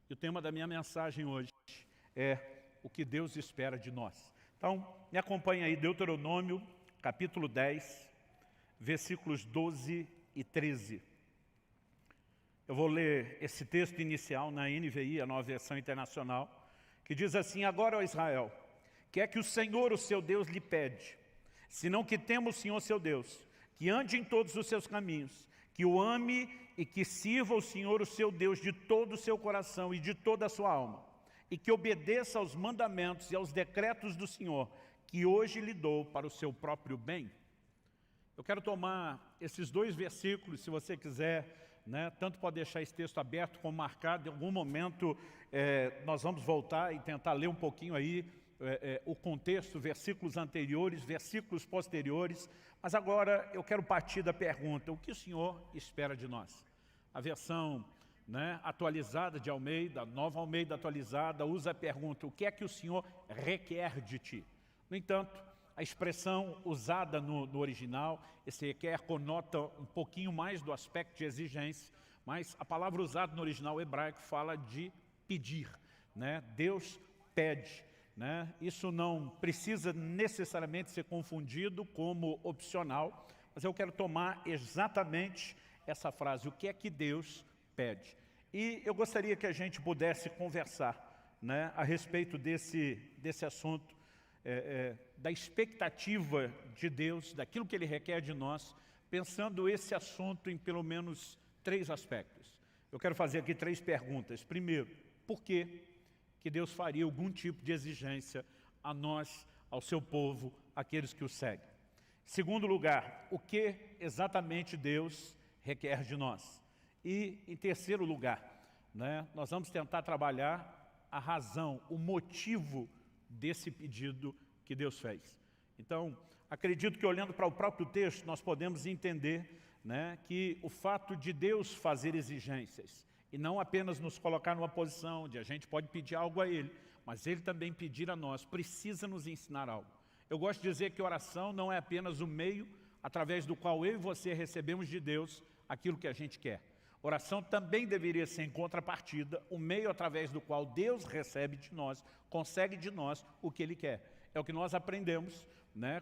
E o tema da minha mensagem hoje é o que Deus espera de nós. Então, me acompanhe aí, Deuteronômio, capítulo 10, versículos 12 e 13. Eu vou ler esse texto inicial na NVI, a Nova Versão Internacional, que diz assim: Agora, ó Israel, que é que o Senhor, o seu Deus, lhe pede, senão que tema o Senhor, seu Deus, que ande em todos os seus caminhos, que o ame e que sirva o Senhor, o seu Deus, de todo o seu coração e de toda a sua alma, e que obedeça aos mandamentos e aos decretos do Senhor, que hoje lhe dou para o seu próprio bem. Eu quero tomar esses dois versículos, se você quiser, tanto pode deixar esse texto aberto como marcado. Em algum momento nós vamos voltar e tentar ler um pouquinho aí o contexto, versículos anteriores, versículos posteriores. Mas agora eu quero partir da pergunta: o que o Senhor espera de nós? A versão atualizada de Almeida, Nova Almeida atualizada, usa a pergunta: o que é que o Senhor requer de ti? No entanto, a expressão usada no original, esse requer, conota um pouquinho mais do aspecto de exigência, mas a palavra usada no original hebraico fala de pedir. Deus pede. Isso não precisa necessariamente ser confundido como opcional, mas eu quero tomar exatamente essa frase: o que é que Deus pede? E eu gostaria que a gente pudesse conversar a respeito desse assunto, da expectativa de Deus, daquilo que Ele requer de nós, pensando esse assunto em pelo menos 3 aspectos. Eu quero fazer aqui 3 perguntas. Primeiro, por que Deus faria algum tipo de exigência a nós, ao seu povo, aqueles que o seguem? Segundo lugar, o que exatamente Deus requer de nós? E em terceiro lugar, nós vamos tentar trabalhar a razão, o motivo desse pedido que Deus fez. Então, acredito que olhando para o próprio texto, nós podemos entender que o fato de Deus fazer exigências, e não apenas nos colocar numa posição onde a gente pode pedir algo a Ele, mas Ele também pedir a nós, precisa nos ensinar algo. Eu gosto de dizer que oração não é apenas o meio através do qual eu e você recebemos de Deus aquilo que a gente quer. Oração também deveria ser, em contrapartida, o meio através do qual Deus recebe de nós, consegue de nós o que Ele quer. É o que nós aprendemos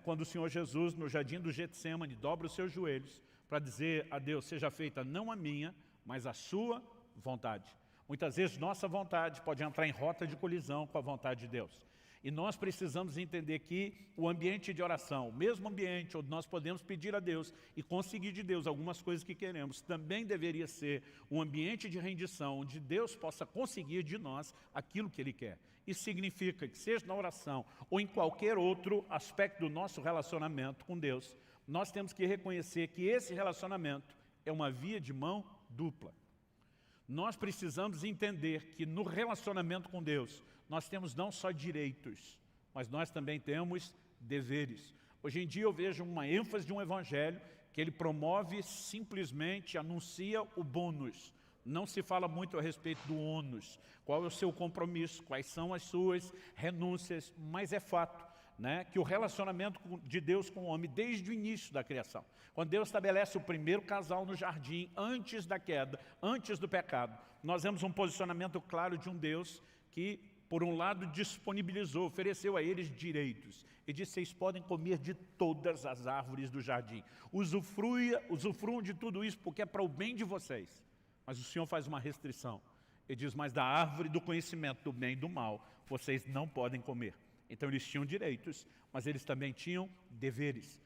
quando o Senhor Jesus, no jardim do Getsêmani, dobra os seus joelhos para dizer a Deus: seja feita não a minha, mas a sua vontade. Muitas vezes nossa vontade pode entrar em rota de colisão com a vontade de Deus. E nós precisamos entender que o ambiente de oração, o mesmo ambiente onde nós podemos pedir a Deus e conseguir de Deus algumas coisas que queremos, também deveria ser um ambiente de rendição, onde Deus possa conseguir de nós aquilo que Ele quer. Isso significa que, seja na oração ou em qualquer outro aspecto do nosso relacionamento com Deus, nós temos que reconhecer que esse relacionamento é uma via de mão dupla. Nós precisamos entender que no relacionamento com Deus, nós temos não só direitos, mas nós também temos deveres. Hoje em dia eu vejo uma ênfase de um evangelho que ele promove, simplesmente anuncia o bônus. Não se fala muito a respeito do ônus, qual é o seu compromisso, quais são as suas renúncias, mas é fato que o relacionamento de Deus com o homem, desde o início da criação, quando Deus estabelece o primeiro casal no jardim, antes da queda, antes do pecado, nós vemos um posicionamento claro de um Deus que, por um lado, disponibilizou, ofereceu a eles direitos e disse: vocês podem comer de todas as árvores do jardim, usufruam de tudo isso porque é para o bem de vocês. Mas o Senhor faz uma restrição. Ele diz: mas da árvore do conhecimento do bem e do mal, vocês não podem comer. Então eles tinham direitos, mas eles também tinham deveres.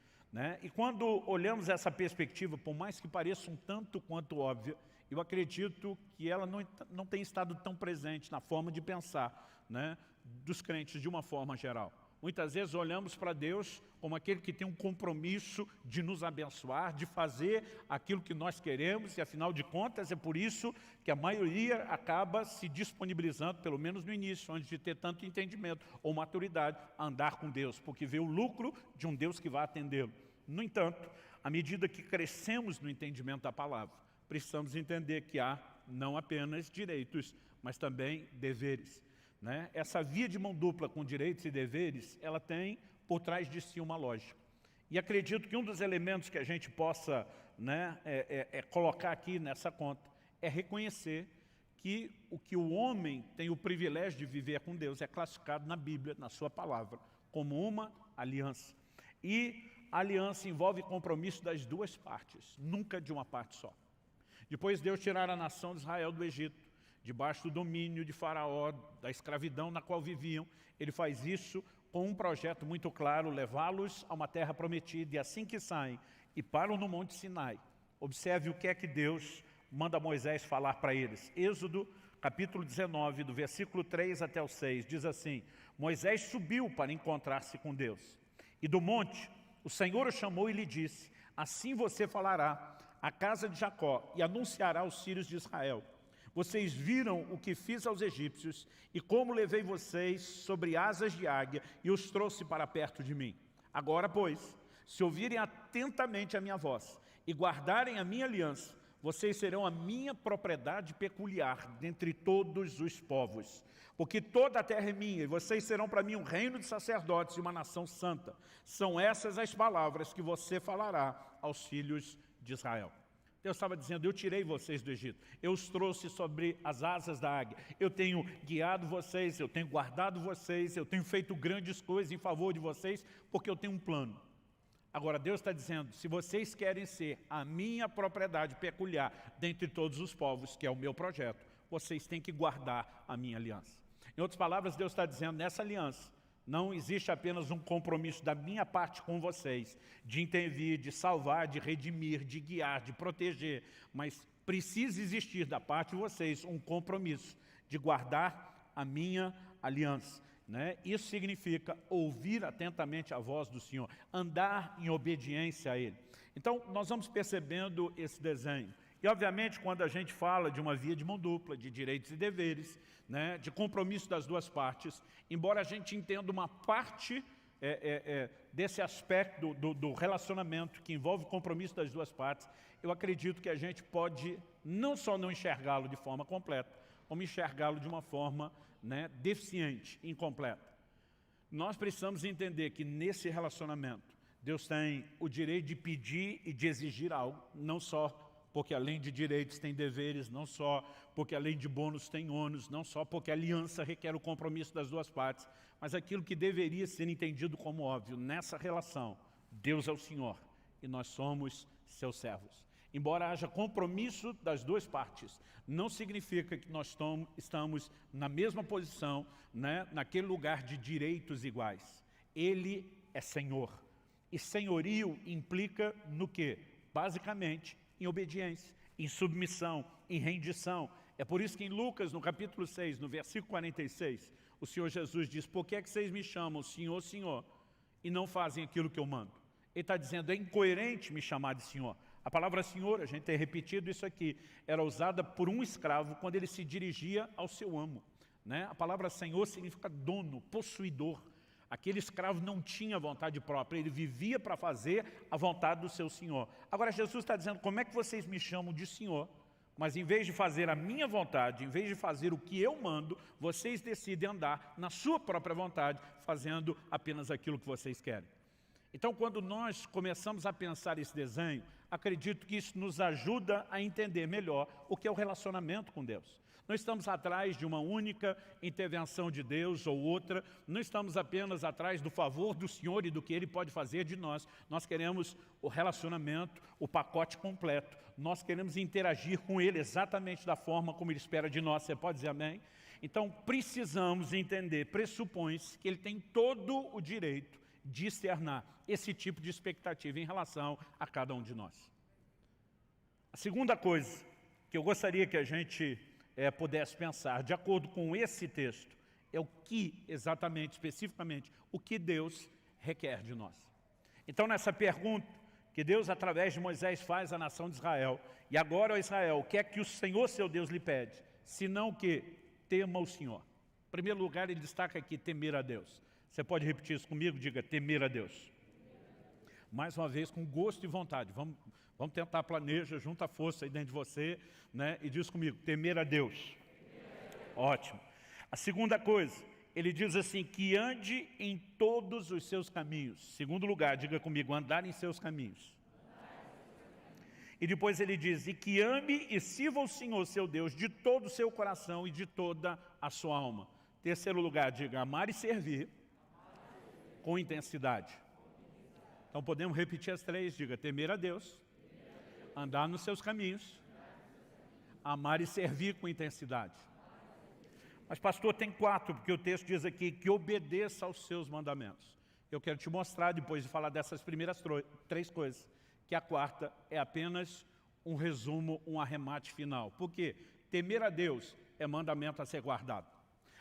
E quando olhamos essa perspectiva, por mais que pareça um tanto quanto óbvia, eu acredito que ela não tem estado tão presente na forma de pensar dos crentes de uma forma geral. Muitas vezes olhamos para Deus como aquele que tem um compromisso de nos abençoar, de fazer aquilo que nós queremos, e afinal de contas é por isso que a maioria acaba se disponibilizando, pelo menos no início, antes de ter tanto entendimento ou maturidade, a andar com Deus, porque vê o lucro de um Deus que vai atendê-lo. No entanto, à medida que crescemos no entendimento da palavra, precisamos entender que há não apenas direitos, mas também deveres. Essa via de mão dupla com direitos e deveres, ela tem por trás de si uma lógica. E acredito que um dos elementos que a gente possa colocar aqui nessa conta é reconhecer que o homem tem o privilégio de viver com Deus é classificado na Bíblia, na sua palavra, como uma aliança. E a aliança envolve compromisso das duas partes, nunca de uma parte só. Depois Deus tirar a nação de Israel do Egito, debaixo do domínio de Faraó, da escravidão na qual viviam, ele faz isso com um projeto muito claro, levá-los a uma terra prometida, e assim que saem e param no Monte Sinai, observe o que é que Deus manda Moisés falar para eles. Êxodo, capítulo 19, do versículo 3 até o 6, diz assim: Moisés subiu para encontrar-se com Deus, e do monte o Senhor o chamou e lhe disse: assim você falará à casa de Jacó e anunciará aos filhos de Israel: vocês viram o que fiz aos egípcios e como levei vocês sobre asas de águia e os trouxe para perto de mim. Agora, pois, se ouvirem atentamente a minha voz e guardarem a minha aliança, vocês serão a minha propriedade peculiar dentre todos os povos. Porque toda a terra é minha, e vocês serão para mim um reino de sacerdotes e uma nação santa. São essas as palavras que você falará aos filhos de Israel. Deus estava dizendo: eu tirei vocês do Egito, eu os trouxe sobre as asas da águia, eu tenho guiado vocês, eu tenho guardado vocês, eu tenho feito grandes coisas em favor de vocês, porque eu tenho um plano. Agora Deus está dizendo: se vocês querem ser a minha propriedade peculiar dentre todos os povos, que é o meu projeto, vocês têm que guardar a minha aliança. Em outras palavras, Deus está dizendo: nessa aliança não existe apenas um compromisso da minha parte com vocês, de intervir, de salvar, de redimir, de guiar, de proteger, mas precisa existir da parte de vocês um compromisso de guardar a minha aliança. Isso significa ouvir atentamente a voz do Senhor, andar em obediência a Ele. Então, nós vamos percebendo esse desenho. E, obviamente, quando a gente fala de uma via de mão dupla, de direitos e deveres, de compromisso das duas partes, embora a gente entenda uma parte desse aspecto do relacionamento que envolve o compromisso das duas partes, eu acredito que a gente pode não só não enxergá-lo de forma completa, como enxergá-lo de uma forma deficiente, incompleta. Nós precisamos entender que nesse relacionamento, Deus tem o direito de pedir e de exigir algo, não só porque além de direitos tem deveres, não só porque além de bônus tem ônus, não só porque a aliança requer o compromisso das duas partes, mas aquilo que deveria ser entendido como óbvio, nessa relação, Deus é o Senhor e nós somos seus servos. Embora haja compromisso das duas partes, não significa que nós estamos na mesma posição, naquele lugar de direitos iguais. Ele é Senhor. E senhorio implica no quê? Basicamente, em obediência, em submissão, em rendição. É por isso que em Lucas, no capítulo 6, no versículo 46, o Senhor Jesus diz: por que é que vocês me chamam Senhor, Senhor, e não fazem aquilo que eu mando? Ele está dizendo: é incoerente me chamar de Senhor. A palavra Senhor, a gente tem repetido isso aqui, era usada por um escravo quando ele se dirigia ao seu amo. A palavra Senhor significa dono, possuidor. Aquele escravo não tinha vontade própria, ele vivia para fazer a vontade do seu Senhor. Agora Jesus está dizendo: como é que vocês me chamam de Senhor, mas em vez de fazer a minha vontade, em vez de fazer o que eu mando, vocês decidem andar na sua própria vontade, fazendo apenas aquilo que vocês querem. Então, quando nós começamos a pensar esse desenho, acredito que isso nos ajuda a entender melhor o que é o relacionamento com Deus. Não estamos atrás de uma única intervenção de Deus ou outra, não estamos apenas atrás do favor do Senhor e do que Ele pode fazer de nós. Nós queremos o relacionamento, o pacote completo. Nós queremos interagir com Ele exatamente da forma como Ele espera de nós. Você pode dizer amém? Então, precisamos entender, pressupõe-se que Ele tem todo o direito de externar esse tipo de expectativa em relação a cada um de nós. A segunda coisa que eu gostaria que a gente pudesse pensar, de acordo com esse texto, é o que exatamente, especificamente, o que Deus requer de nós. Então, nessa pergunta que Deus, através de Moisés, faz à nação de Israel, e agora, ó Israel, o que é que o Senhor, seu Deus, lhe pede? Senão que tema o Senhor. Em primeiro lugar, ele destaca aqui temer a Deus. Você pode repetir isso comigo? Diga: temer a Deus. Mais uma vez, com gosto e vontade. Vamos tentar, planeja, junta a força aí dentro de você, e diz comigo: temer a Deus. Ótimo. A segunda coisa, ele diz assim: que ande em todos os seus caminhos. Segundo lugar, diga comigo: andar em seus caminhos. E depois ele diz, e que ame e sirva o Senhor, seu Deus, de todo o seu coração e de toda a sua alma. Terceiro lugar, diga, amar e servir com intensidade. Então podemos repetir as três, diga, temer a Deus, andar nos seus caminhos, amar e servir com intensidade. Mas pastor, tem 4, porque o texto diz aqui que obedeça aos seus mandamentos. Eu quero te mostrar, depois de falar dessas primeiras 3 coisas, que a 4ª é apenas um resumo, um arremate final. Por quê? Temer a Deus é mandamento a ser guardado.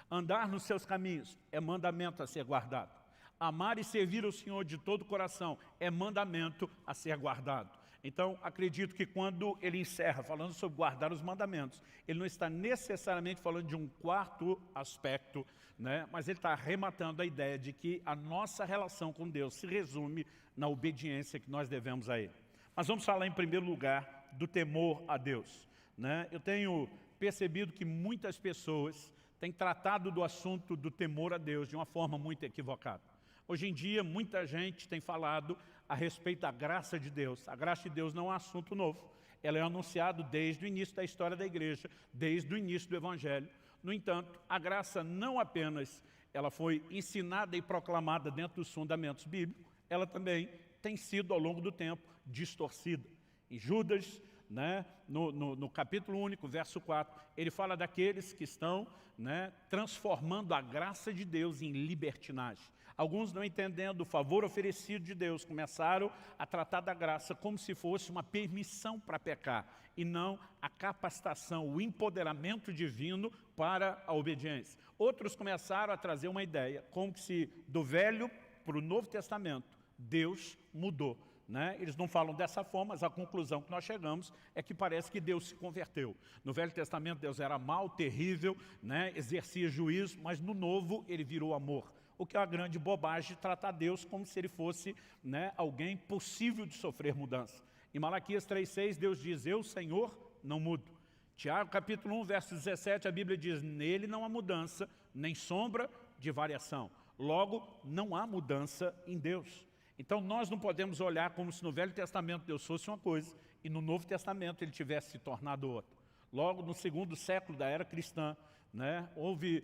Andar nos seus caminhos é mandamento a ser guardado. Amar e servir o Senhor de todo o coração é mandamento a ser guardado. Então, acredito que quando ele encerra falando sobre guardar os mandamentos, ele não está necessariamente falando de um 4º aspecto, né? Mas ele está arrematando a ideia de que a nossa relação com Deus se resume na obediência que nós devemos a Ele. Mas vamos falar em primeiro lugar do temor a Deus, né? Eu tenho percebido que muitas pessoas têm tratado do assunto do temor a Deus de uma forma muito equivocada. Hoje em dia, muita gente tem falado a respeito da graça de Deus. A graça de Deus não é um assunto novo. Ela é anunciada desde o início da história da igreja, desde o início do Evangelho. No entanto, a graça não apenas ela foi ensinada e proclamada dentro dos fundamentos bíblicos, ela também tem sido, ao longo do tempo, distorcida. Em Judas, né, no capítulo único, verso 4, ele fala daqueles que estão, né, transformando a graça de Deus em libertinagem. Alguns, não entendendo o favor oferecido de Deus, começaram a tratar da graça como se fosse uma permissão para pecar, e não a capacitação, o empoderamento divino para a obediência. Outros começaram a trazer uma ideia, como se do Velho para o Novo Testamento, Deus mudou. Né? Eles não falam dessa forma, mas a conclusão que nós chegamos é que parece que Deus se converteu. No Velho Testamento Deus era mau, terrível, né? Exercia juízo, mas no Novo ele virou amor. O que é uma grande bobagem, tratar Deus como se ele fosse, né, alguém possível de sofrer mudança. Em Malaquias 3,6 Deus diz, eu, Senhor, não mudo. Tiago capítulo 1, verso 17, a Bíblia diz, nele não há mudança, nem sombra de variação. Logo, não há mudança em Deus. Então nós não podemos olhar como se no Velho Testamento Deus fosse uma coisa e no Novo Testamento ele tivesse se tornado outra. Logo no 2º século da era cristã, né, houve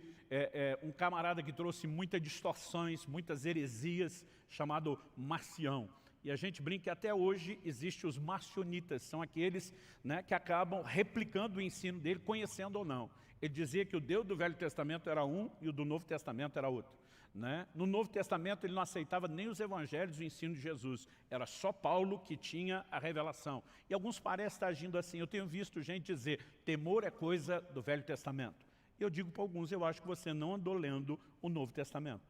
um camarada que trouxe muitas distorções, muitas heresias, chamado Marcião. E a gente brinca que até hoje existem os marcionitas, são aqueles, né, que acabam replicando o ensino dele, conhecendo ou não. Ele dizia que o Deus do Velho Testamento era um e o do Novo Testamento era outro. Né? No Novo Testamento ele não aceitava nem os evangelhos e o ensino de Jesus. Era só Paulo que tinha a revelação. E alguns parecem estar agindo assim. Eu tenho visto gente dizer, temor é coisa do Velho Testamento. Eu digo para alguns, eu acho que você não andou lendo o Novo Testamento.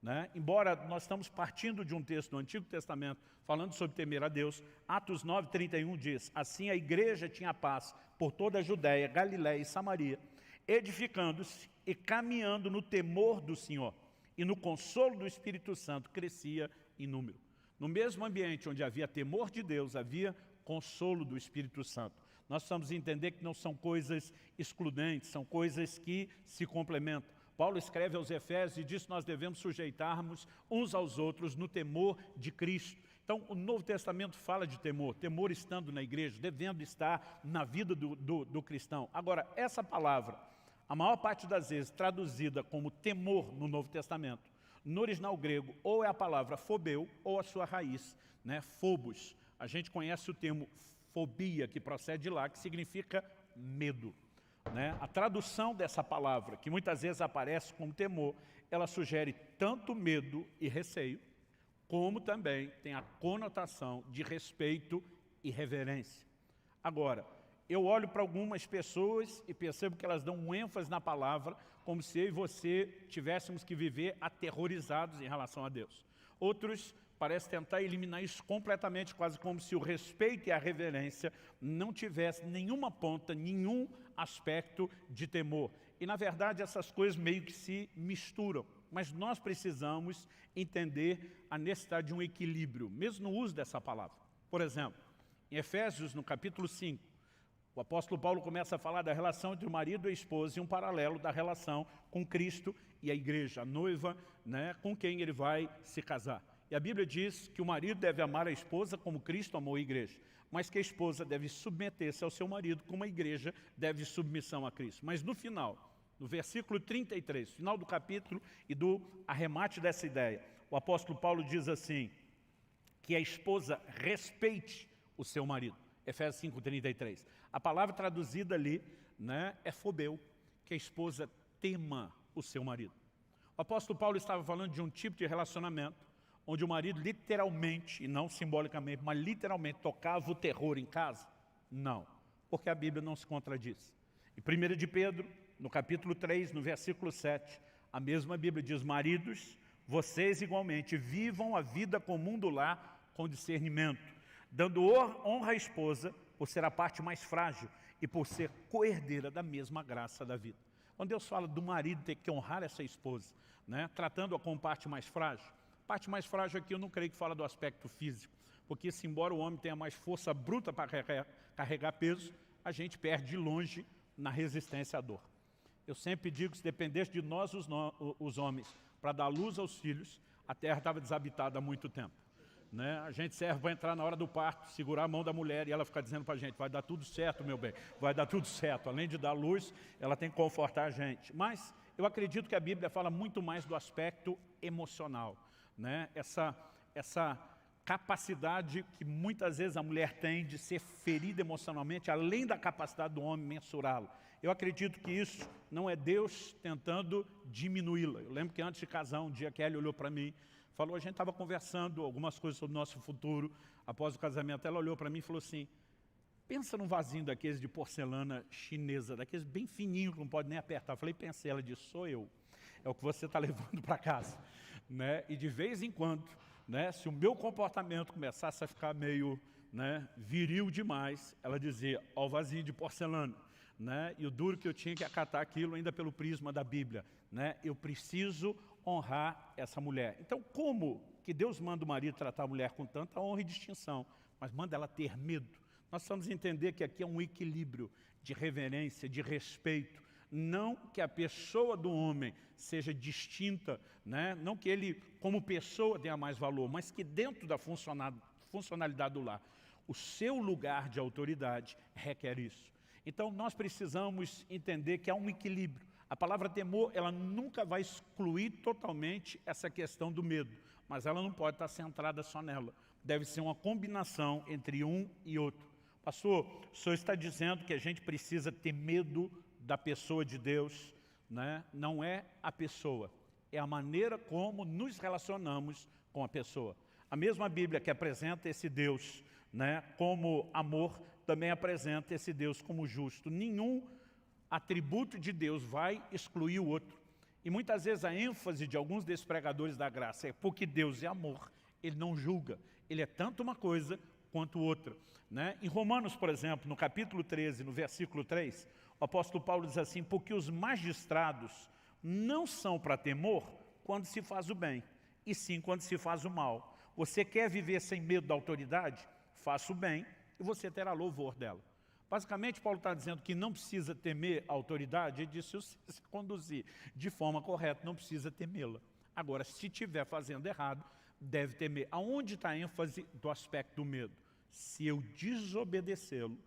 Né? Embora nós estamos partindo de um texto do Antigo Testamento, falando sobre temer a Deus, Atos 9:31 diz, assim a igreja tinha paz por toda a Judéia, Galiléia e Samaria, edificando-se e caminhando no temor do Senhor. E no consolo do Espírito Santo crescia em número. No mesmo ambiente onde havia temor de Deus, havia consolo do Espírito Santo. Nós precisamos entender que não são coisas excludentes, são coisas que se complementam. Paulo escreve aos Efésios e diz que nós devemos sujeitarmos uns aos outros no temor de Cristo. Então, o Novo Testamento fala de temor, temor estando na igreja, devendo estar na vida do cristão. Agora, essa palavra, a maior parte das vezes traduzida como temor no Novo Testamento, no original grego, ou é a palavra phobeu, ou a sua raiz, né, phobos. A gente conhece o termo fobia, que procede de lá, que significa medo. Né? A tradução dessa palavra, que muitas vezes aparece como temor, ela sugere tanto medo e receio, como também tem a conotação de respeito e reverência. Agora, eu olho para algumas pessoas e percebo que elas dão um ênfase na palavra, como se eu e você tivéssemos que viver aterrorizados em relação a Deus. Outros parecem tentar eliminar isso completamente, quase como se o respeito e a reverência não tivessem nenhuma ponta, nenhum aspecto de temor. E na verdade essas coisas meio que se misturam. Mas nós precisamos entender a necessidade de um equilíbrio, mesmo no uso dessa palavra. Por exemplo, em Efésios, no capítulo 5, o apóstolo Paulo começa a falar da relação entre o marido e a esposa e um paralelo da relação com Cristo e a igreja, a noiva, né, com quem ele vai se casar. E a Bíblia diz que o marido deve amar a esposa como Cristo amou a igreja, mas que a esposa deve submeter-se ao seu marido como a igreja deve submissão a Cristo. Mas no final, no versículo 33, final do capítulo e do arremate dessa ideia, o apóstolo Paulo diz assim, que a esposa respeite o seu marido. Efésios 5:33. A palavra traduzida ali, né, é fobeu, que a esposa tema o seu marido. O apóstolo Paulo estava falando de um tipo de relacionamento onde o marido literalmente, e não simbolicamente, mas literalmente tocava o terror em casa? Não, porque a Bíblia não se contradiz. Em 1 de Pedro, no capítulo 3, no versículo 7, a mesma Bíblia diz, maridos, vocês igualmente vivam a vida comum do lar com discernimento, dando honra à esposa por ser a parte mais frágil e por ser coerdeira da mesma graça da vida. Quando Deus fala do marido ter que honrar essa esposa, né, tratando-a como parte mais frágil, parte mais frágil aqui eu não creio que fala do aspecto físico, porque se embora o homem tenha mais força bruta para carregar peso, a gente perde de longe na resistência à dor. Eu sempre digo que se dependesse de nós os homens para dar luz aos filhos, a terra estava desabitada há muito tempo. Né? A gente serve para entrar na hora do parto, segurar a mão da mulher e ela ficar dizendo para a gente, vai dar tudo certo, meu bem, vai dar tudo certo. Além de dar luz, ela tem que confortar a gente. Mas eu acredito que a Bíblia fala muito mais do aspecto emocional. Né? Essa capacidade que muitas vezes a mulher tem de ser ferida emocionalmente, além da capacidade do homem mensurá-lo. Eu acredito que isso não é Deus tentando diminuí-la. Eu lembro que antes de casar, um dia a Kelly olhou para mim, falou, a gente estava conversando algumas coisas sobre o nosso futuro, após o casamento, ela olhou para mim e falou assim, pensa num vasinho daqueles de porcelana chinesa, daqueles bem fininhos que não pode nem apertar. Eu falei, pensei, ela disse, sou eu, é o que você está levando para casa. Né? E de vez em quando, né, se o meu comportamento começasse a ficar meio, né, viril demais, ela dizia, ó o vasinho de porcelana. Né? E o duro que eu tinha que acatar aquilo ainda pelo prisma da Bíblia. Né? Eu preciso honrar essa mulher. Então, como que Deus manda o marido tratar a mulher com tanta honra e distinção, mas manda ela ter medo? Nós precisamos entender que aqui é um equilíbrio de reverência, de respeito. Não que a pessoa do homem seja distinta, né? Não que ele, como pessoa, tenha mais valor, mas que dentro da funcionalidade do lar, o seu lugar de autoridade requer isso. Então, nós precisamos entender que há um equilíbrio. A palavra temor, ela nunca vai excluir totalmente essa questão do medo, mas ela não pode estar centrada só nela. Deve ser uma combinação entre um e outro. Pastor, o senhor está dizendo que a gente precisa ter medo da pessoa de Deus, né? Não é a pessoa, é a maneira como nos relacionamos com a pessoa. A mesma Bíblia que apresenta esse Deus, né, como amor, também apresenta esse Deus como justo. Nenhum atributo de Deus vai excluir o outro. E muitas vezes a ênfase de alguns desses pregadores da graça é porque Deus é amor, Ele não julga. Ele é tanto uma coisa quanto outra. Né? Em Romanos, por exemplo, no capítulo 13, no versículo 3, o apóstolo Paulo diz assim, porque os magistrados não são para temor quando se faz o bem, e sim quando se faz o mal. Você quer viver sem medo da autoridade? Faça o bem e você terá louvor dela. Basicamente, Paulo está dizendo que não precisa temer a autoridade, ele disse, se você se conduzir de forma correta, não precisa temê-la. Agora, se estiver fazendo errado, deve temer. Aonde está a ênfase do aspecto do medo? Se eu desobedecê-lo,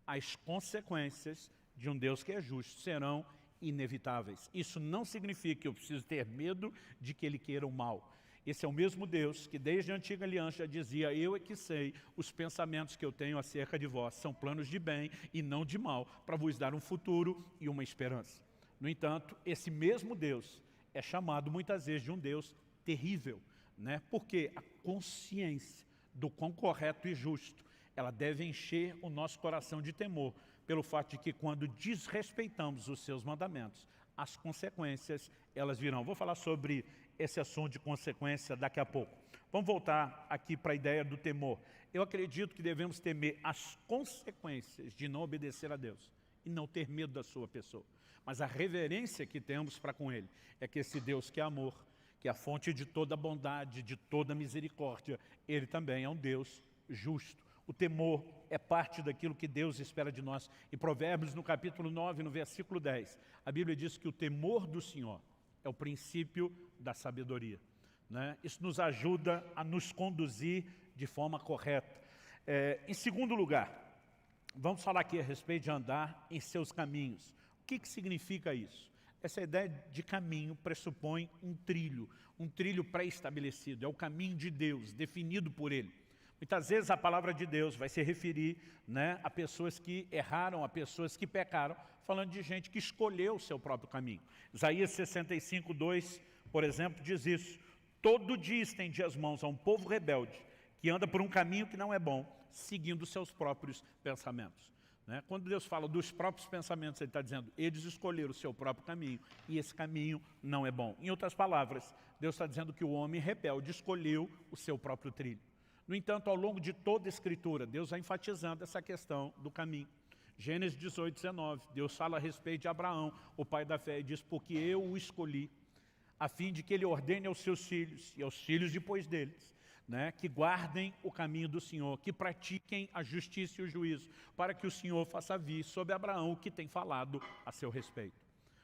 as consequências de um Deus que é justo serão inevitáveis. Isso não significa que eu preciso ter medo de que Ele queira o mal. Esse é o mesmo Deus que desde a antiga aliança já dizia, eu é que sei os pensamentos que eu tenho acerca de vós, são planos de bem e não de mal, para vos dar um futuro e uma esperança. No entanto, esse mesmo Deus é chamado muitas vezes de um Deus terrível, né? Porque a consciência do quão correto e justo, ela deve encher o nosso coração de temor, pelo fato de que quando desrespeitamos os seus mandamentos, as consequências, elas virão. Vou falar sobre esse assunto de consequência daqui a pouco. Vamos voltar aqui para a ideia do temor. Eu acredito que devemos temer as consequências de não obedecer a Deus e não ter medo da sua pessoa. Mas a reverência que temos para com Ele é que esse Deus que é amor, que é a fonte de toda bondade, de toda misericórdia, Ele também é um Deus justo. O temor é parte daquilo que Deus espera de nós. Em Provérbios, no capítulo 9, no versículo 10, a Bíblia diz que o temor do Senhor é o princípio da sabedoria. né? Isso nos ajuda a nos conduzir de forma correta. Em segundo lugar, vamos falar aqui a respeito de andar em seus caminhos. O que significa isso? Essa ideia de caminho pressupõe um trilho pré-estabelecido. É o caminho de Deus, definido por Ele. Muitas vezes a palavra de Deus vai se referir, né, a pessoas que erraram, a pessoas que pecaram, falando de gente que escolheu o seu próprio caminho. Isaías 65, 2, por exemplo, diz isso. Todo dia estende as mãos a um povo rebelde, que anda por um caminho que não é bom, seguindo seus próprios pensamentos. Né? Quando Deus fala dos próprios pensamentos, Ele está dizendo, eles escolheram o seu próprio caminho, e esse caminho não é bom. Em outras palavras, Deus está dizendo que o homem rebelde escolheu o seu próprio trilho. No entanto, ao longo de toda a Escritura, Deus vai enfatizando essa questão do caminho. Gênesis 18, 19, Deus fala a respeito de Abraão, o pai da fé, e diz, porque eu o escolhi, a fim de que ele ordene aos seus filhos, e aos filhos depois deles, né, que guardem o caminho do Senhor, que pratiquem a justiça e o juízo, para que o Senhor faça vir sobre Abraão o que tem falado a seu respeito.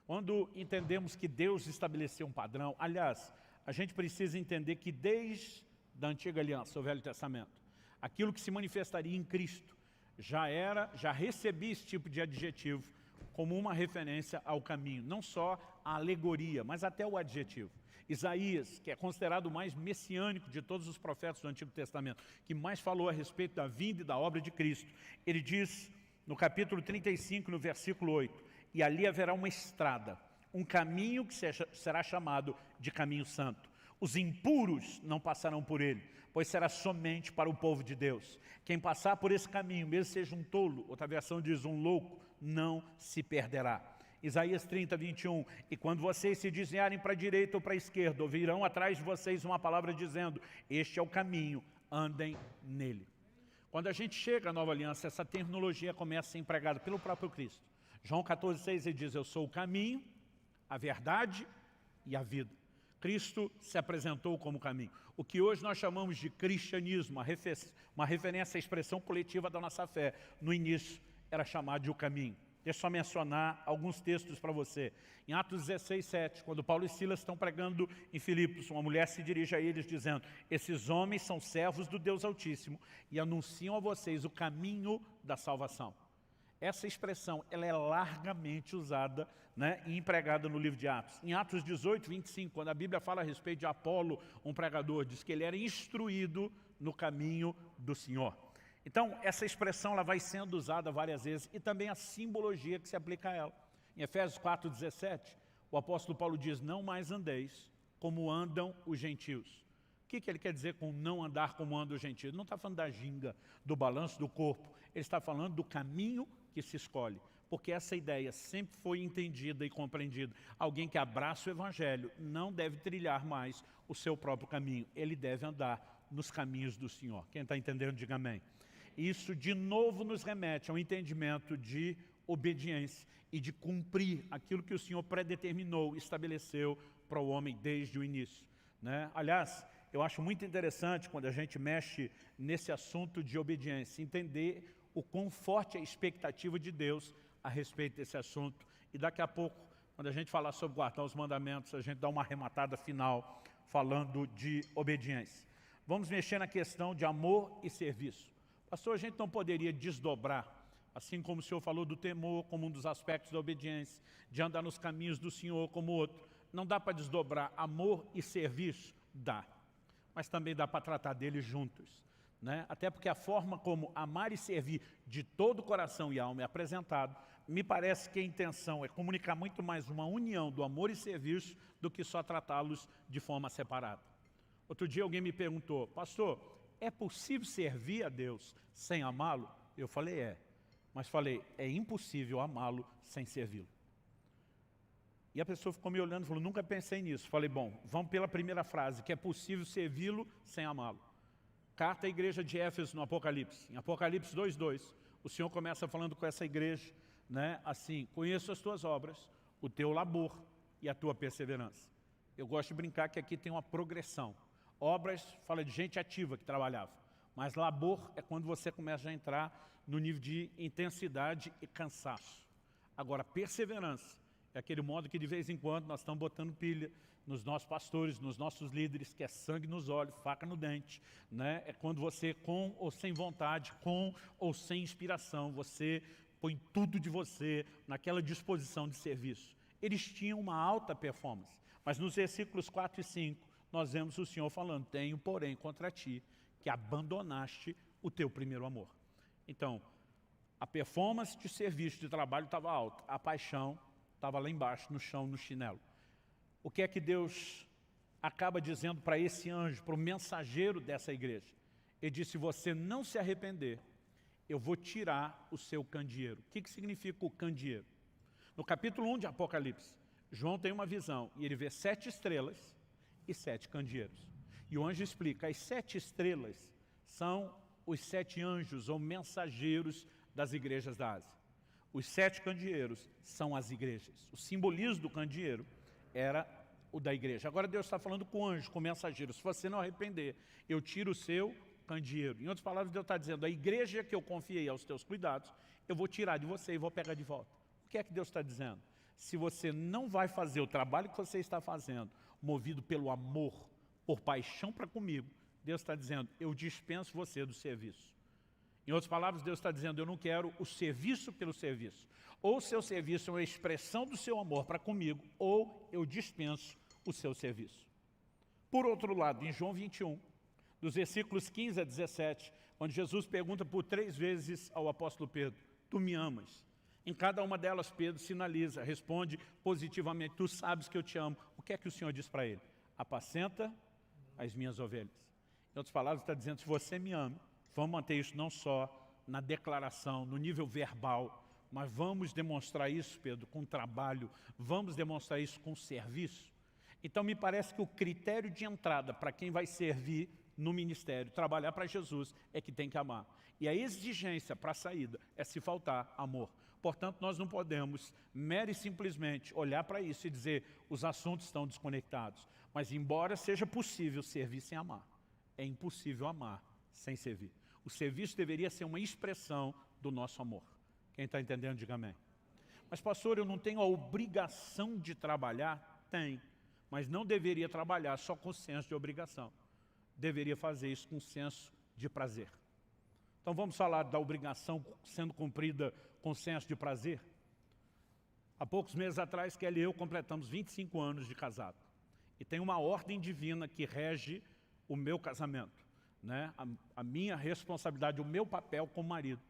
Quando entendemos que Deus estabeleceu um padrão, aliás, a gente precisa entender que desde da Antiga Aliança, o Velho Testamento, aquilo que se manifestaria em Cristo, já recebia esse tipo de adjetivo como uma referência ao caminho, não só a alegoria, mas até o adjetivo. Isaías, que é considerado o mais messiânico de todos os profetas do Antigo Testamento, que mais falou a respeito da vinda e da obra de Cristo, ele diz no capítulo 35, no versículo 8, e ali haverá uma estrada, um caminho que será chamado de caminho santo. Os impuros não passarão por ele, pois será somente para o povo de Deus. Quem passar por esse caminho, mesmo seja um tolo, outra versão diz um louco, não se perderá. Isaías 30, 21, e quando vocês se desviarem para a direita ou para a esquerda, ouvirão atrás de vocês uma palavra dizendo, este é o caminho, andem nele. Quando a gente chega à Nova Aliança, essa terminologia começa a ser empregada pelo próprio Cristo. João 14, 6, ele diz, eu sou o caminho, a verdade e a vida. Cristo se apresentou como caminho. O que hoje nós chamamos de cristianismo, uma referência à expressão coletiva da nossa fé, no início era chamado de o caminho. Deixa eu só mencionar alguns textos para você. Em Atos 16, 7, quando Paulo e Silas estão pregando em Filipos, uma mulher se dirige a eles dizendo, esses homens são servos do Deus Altíssimo e anunciam a vocês o caminho da salvação. Essa expressão ela é largamente usada, né, e empregada no livro de Atos. Em Atos 18, 25, quando a Bíblia fala a respeito de Apolo, um pregador, diz que ele era instruído no caminho do Senhor. Então, essa expressão ela vai sendo usada várias vezes e também a simbologia que se aplica a ela. Em Efésios 4, 17, o apóstolo Paulo diz, não mais andeis como andam os gentios. O que ele quer dizer com não andar como andam os gentios? Ele não está falando da ginga, do balanço do corpo. Ele está falando do caminho que se escolhe. Porque essa ideia sempre foi entendida e compreendida. Alguém que abraça o Evangelho não deve trilhar mais o seu próprio caminho. Ele deve andar nos caminhos do Senhor. Quem está entendendo, diga amém. Isso de novo nos remete ao entendimento de obediência e de cumprir aquilo que o Senhor predeterminou, estabeleceu para o homem desde o início. Né? Aliás, eu acho muito interessante quando a gente mexe nesse assunto de obediência, entender o quão forte é a expectativa de Deus a respeito desse assunto. E daqui a pouco, quando a gente falar sobre guardar os mandamentos, a gente dá uma arrematada final falando de obediência. Vamos mexer na questão de amor e serviço. Pastor, a gente não poderia desdobrar, assim como o senhor falou do temor como um dos aspectos da obediência, de andar nos caminhos do Senhor como outro. Não dá para desdobrar amor e serviço? Dá. Mas também dá para tratar deles juntos. Né? Até porque a forma como amar e servir de todo o coração e alma é apresentado, me parece que a intenção é comunicar muito mais uma união do amor e serviço do que só tratá-los de forma separada. Outro dia alguém me perguntou, pastor, é possível servir a Deus sem amá-lo? Eu falei, é. Mas falei, é impossível amá-lo sem servi-lo. E a pessoa ficou me olhando e falou, nunca pensei nisso. Falei, bom, vamos pela primeira frase, que é possível servi-lo sem amá-lo. Carta à igreja de Éfeso no Apocalipse. Em Apocalipse 2:2, o Senhor começa falando com essa igreja, né, assim, conheço as tuas obras, o teu labor e a tua perseverança. Eu gosto de brincar que aqui tem uma progressão. Obras fala de gente ativa que trabalhava, mas labor é quando você começa a entrar no nível de intensidade e cansaço. Agora, perseverança é aquele modo que de vez em quando nós estamos botando pilha, nos nossos pastores, nos nossos líderes, que é sangue nos olhos, faca no dente, né? É quando você, com ou sem vontade, com ou sem inspiração, você põe tudo de você naquela disposição de serviço. Eles tinham uma alta performance, mas nos versículos 4 e 5, nós vemos o Senhor falando, tenho, porém, contra ti, que abandonaste o teu primeiro amor. Então, a performance de serviço, de trabalho estava alta, a paixão estava lá embaixo, no chão, no chinelo. O que é que Deus acaba dizendo para esse anjo, para o mensageiro dessa igreja? Ele disse, se você não se arrepender, eu vou tirar o seu candeeiro. O que significa o candeeiro? No capítulo 1 de Apocalipse, João tem uma visão e ele vê 7 estrelas e 7 candeeiros. E o anjo explica, as 7 estrelas são os 7 anjos ou mensageiros das igrejas da Ásia. Os 7 candeeiros são as igrejas. O simbolismo do candeeiro era o da igreja. Agora Deus está falando com o anjo, com o mensageiro. Se você não arrepender, eu tiro o seu candeeiro. Em outras palavras, Deus está dizendo, a igreja que eu confiei aos teus cuidados, eu vou tirar de você e vou pegar de volta. O que é que Deus está dizendo? Se você não vai fazer o trabalho que você está fazendo, movido pelo amor, por paixão para comigo, Deus está dizendo, eu dispenso você do serviço. Em outras palavras, Deus está dizendo, eu não quero o serviço pelo serviço. Ou o seu serviço é uma expressão do seu amor para comigo, ou eu dispenso o seu serviço. Por outro lado, em João 21, dos versículos 15 a 17, onde Jesus pergunta por 3 vezes ao apóstolo Pedro, tu me amas? Em cada uma delas, Pedro sinaliza, responde positivamente, tu sabes que eu te amo. O que é que o Senhor diz para ele? Apacenta as minhas ovelhas. Em outras palavras, está dizendo, se você me ama, vamos manter isso não só na declaração, no nível verbal, mas vamos demonstrar isso, Pedro, com trabalho, vamos demonstrar isso com serviço. Então, me parece que o critério de entrada para quem vai servir no ministério, trabalhar para Jesus, é que tem que amar. E a exigência para a saída é se faltar amor. Portanto, nós não podemos, mero e simplesmente, olhar para isso e dizer os assuntos estão desconectados. Mas, embora seja possível servir sem amar, é impossível amar sem servir. O serviço deveria ser uma expressão do nosso amor. Quem está entendendo, diga amém. Mas, pastor, eu não tenho a obrigação de trabalhar? Tem. Mas não deveria trabalhar só com senso de obrigação. Deveria fazer isso com senso de prazer. Então vamos falar da obrigação sendo cumprida com senso de prazer? Há poucos meses atrás, Kelly e eu completamos 25 anos de casado. E tem uma ordem divina que rege o meu casamento, né? A minha responsabilidade, o meu papel como marido.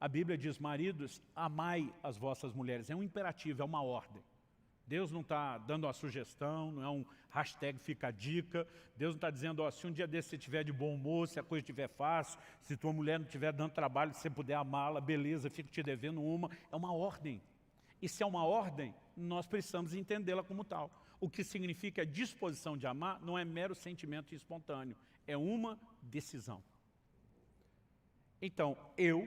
A Bíblia diz, maridos, amai as vossas mulheres. É um imperativo, é uma ordem. Deus não está dando uma sugestão, não é um hashtag fica a dica. Deus não está dizendo, ó, se um dia desse você estiver de bom humor, se a coisa estiver fácil, se tua mulher não estiver dando trabalho, se você puder amá-la, beleza, fico te devendo uma. É uma ordem. E se é uma ordem, nós precisamos entendê-la como tal. O que significa a disposição de amar não é mero sentimento espontâneo, é uma decisão. Então, eu